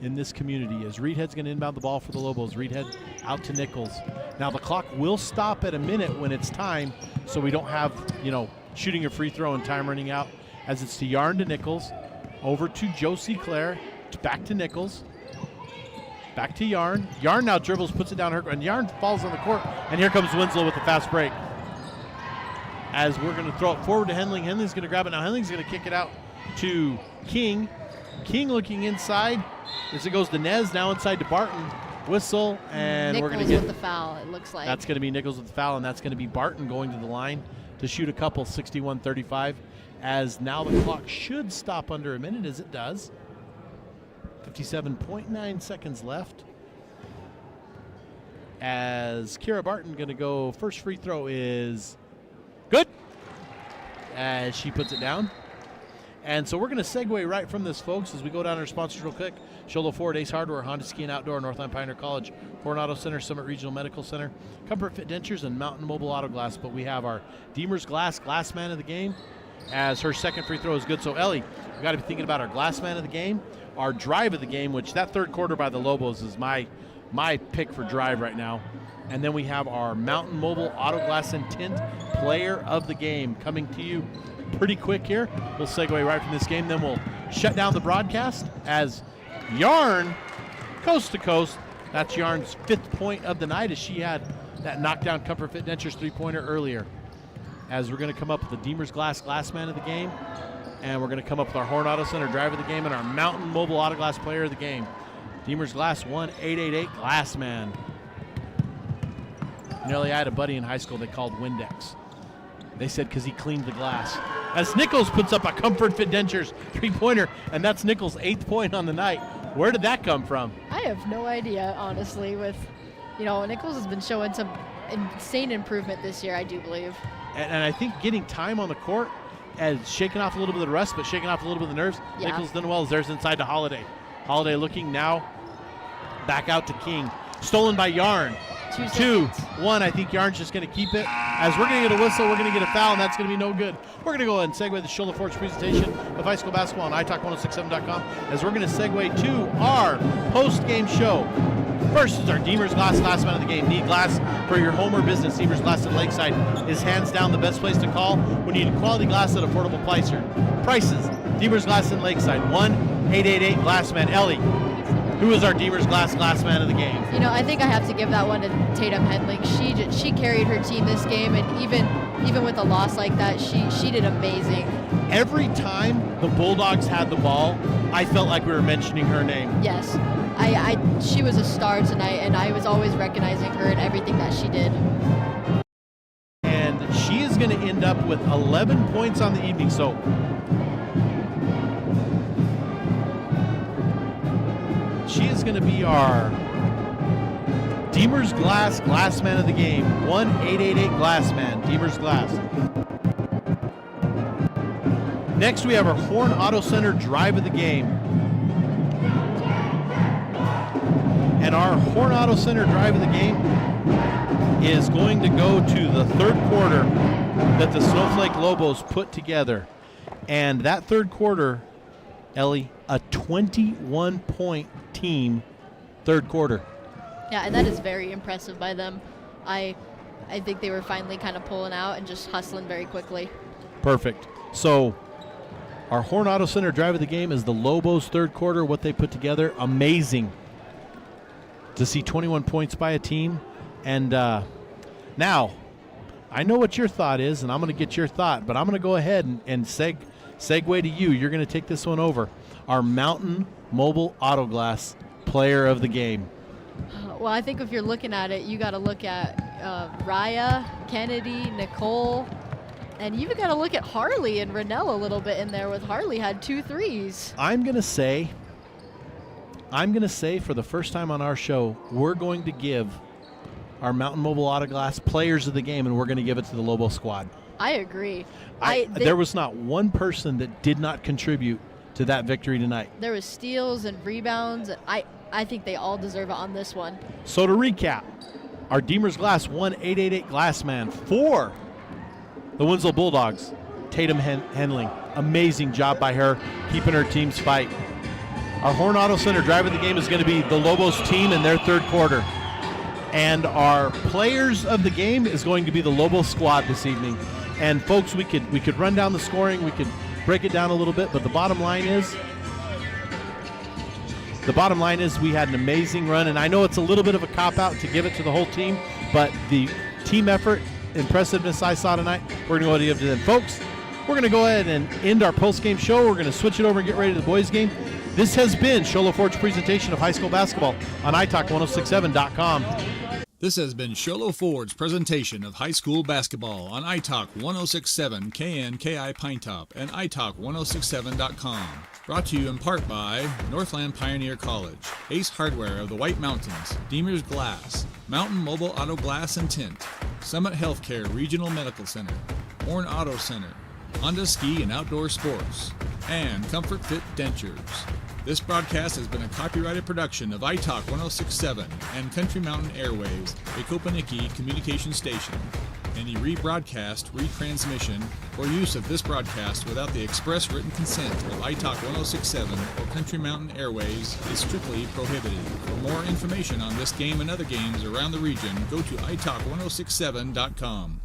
in this community. As Reedhead's going to inbound the ball for the Lobos. Reedhead out to Nichols. Now the clock will stop at a minute when it's time, so we don't have, shooting a free throw and time running out, as it's to Yarn to Nichols. Over to Josie Claire, back to Nichols, back to Yarn. Yarn now dribbles, puts it down her, and Yarn falls on the court, and here comes Winslow with the fast break. As we're going to throw it forward to Henling. Henling's going to grab it. Now Henling's going to kick it out to King. King looking inside as it goes to Nez, now inside to Barton. Whistle, and Nichols we're going to get with the foul, it looks like. That's going to be Nichols with the foul, and that's going to be Barton going to the line to shoot a couple, 61-35. As now the clock should stop under a minute, as it does. 57.9 seconds left. As Kira Barton going to go, first free throw is good, as she puts it down. And so we're going to segue right from this, folks, as we go down our sponsors real quick. Sholo Ford, Ace Hardware, Honda Ski and Outdoor, Northland Pioneer College, Coronado Center, Summit Regional Medical Center, Comfort Fit Dentures, and Mountain Mobile Auto Glass. But we have our Deemer's Glass man of the game, as her second free throw is good. So, Ellie, we got to be thinking about our glass man of the game, our drive of the game, which that third quarter by the Lobos is my pick for drive right now. And then we have our Mountain Mobile Auto Glass and Tint player of the game coming to you pretty quick here. We'll segue right from this game, then we'll shut down the broadcast as Yarn, coast to coast. That's Yarn's 5th point of the night, as she had that knockdown Comfort Fit Dentures three-pointer earlier. As we're going to come up with the Deemer's Glass man of the game, and we're going to come up with our Horn Auto Center drive of the game and our Mountain Mobile Auto Glass player of the game. Deemer's Glass 1-888 Glass Man. Nearly, I had a buddy in high school they called Windex. They said because he cleaned the glass. As Nichols puts up a Comfort Fit Dentures three-pointer, and that's Nichols' 8th point on the night. Where did that come from? I have no idea, honestly. Nichols has been showing some insane improvement this year, I do believe. And I think getting time on the court and shaking off a little bit of the rust, but shaking off a little bit of the nerves. Yeah. Nichols done well as there's inside to Holiday. Holiday looking now back out to King. Stolen by Yarn. 2-1. I think Yarn's just going to keep it. As we're going to get a whistle, we're going to get a foul, and that's going to be no good. We're going to go ahead and segue the Shola Forge presentation of high school basketball on iTalk1067.com, as we're going to segue to our post-game show. First is our Deemer's Glass man of the game. Need glass for your home or business? Deemer's Glass in Lakeside is hands down the best place to call when you need quality glass at affordable prices. Deemer's Glass in Lakeside, 1-888 Glassman. Ellie, Who is our Deemers Glass man of the game? You know, I think I have to give that one to Tatum Henling. She carried her team this game, and even with a loss like that, she did amazing. Every time the Bulldogs had the ball, I felt like we were mentioning her name. Yes, she was a star tonight, and I was always recognizing her and everything that she did. And she is going to end up with 11 points on the evening. So she is going to be our Deemers Glass man of the game. 1-888 Glassman, Deemers Glass. Next, we have our Horn Auto Center drive of the game. And our Horn Auto Center drive of the game is going to go to the third quarter that the Snowflake Lobos put together. And that third quarter, Ellie, a 21-point team third quarter. Yeah, and that is very impressive by them. I think they were finally kind of pulling out and just hustling very quickly. Perfect. So our Horn Auto Center drive of the game is the Lobos third quarter, what they put together. Amazing to see 21 points by a team. And now, I know what your thought is, and I'm going to get your thought, but I'm going to go ahead and segue to you. You're going to take this one over. Our Mountain Mobile Auto Glass player of the game. Well, I think if you're looking at it, you got to look at Raya, Kennedy, Nicole, and you even got to look at Harley and Rennell a little bit in there with Harley had 2 threes. I'm going to say for the first time on our show, we're going to give our Mountain Mobile Auto Glass players of the game, and we're going to give it to the Lobo squad. I agree. There was not one person that did not contribute to that victory tonight. There was steals and rebounds. I think they all deserve it on this one. So to recap, our Deemers Glass 1-888 Glassman for the Winslow Bulldogs, Tatum Henling. Amazing job by her, keeping her team's fight. Our Horn Auto Center drive of the game is going to be the Lobos team in their third quarter. And our players of the game is going to be the Lobos squad this evening. And folks, we could run down the scoring, we could break it down a little bit, but the bottom line is we had an amazing run, and I know it's a little bit of a cop-out to give it to the whole team, but the team effort, impressiveness I saw tonight, we're going to go ahead and give it to them. Folks, we're going to go ahead and end our post-game show. We're going to switch it over and get ready to the boys' game. This has been Show Low Ford's presentation of high school basketball on italk1067.com. This has been Show Low Ford's presentation of high school basketball on iTalk 1067 KNKI Pinetop and italk1067.com. Brought to you in part by Northland Pioneer College, Ace Hardware of the White Mountains, Deemers Glass, Mountain Mobile Auto Glass and Tint, Summit Healthcare Regional Medical Center, Horn Auto Center, Honda Ski and Outdoor Sports, and Comfort Fit Dentures. This broadcast has been a copyrighted production of iTalk 1067 and Country Mountain Airwaves, a Kopaniki communication station. Any rebroadcast, retransmission, or use of this broadcast without the express written consent of iTalk 1067 or Country Mountain Airwaves is strictly prohibited. For more information on this game and other games around the region, go to italk1067.com.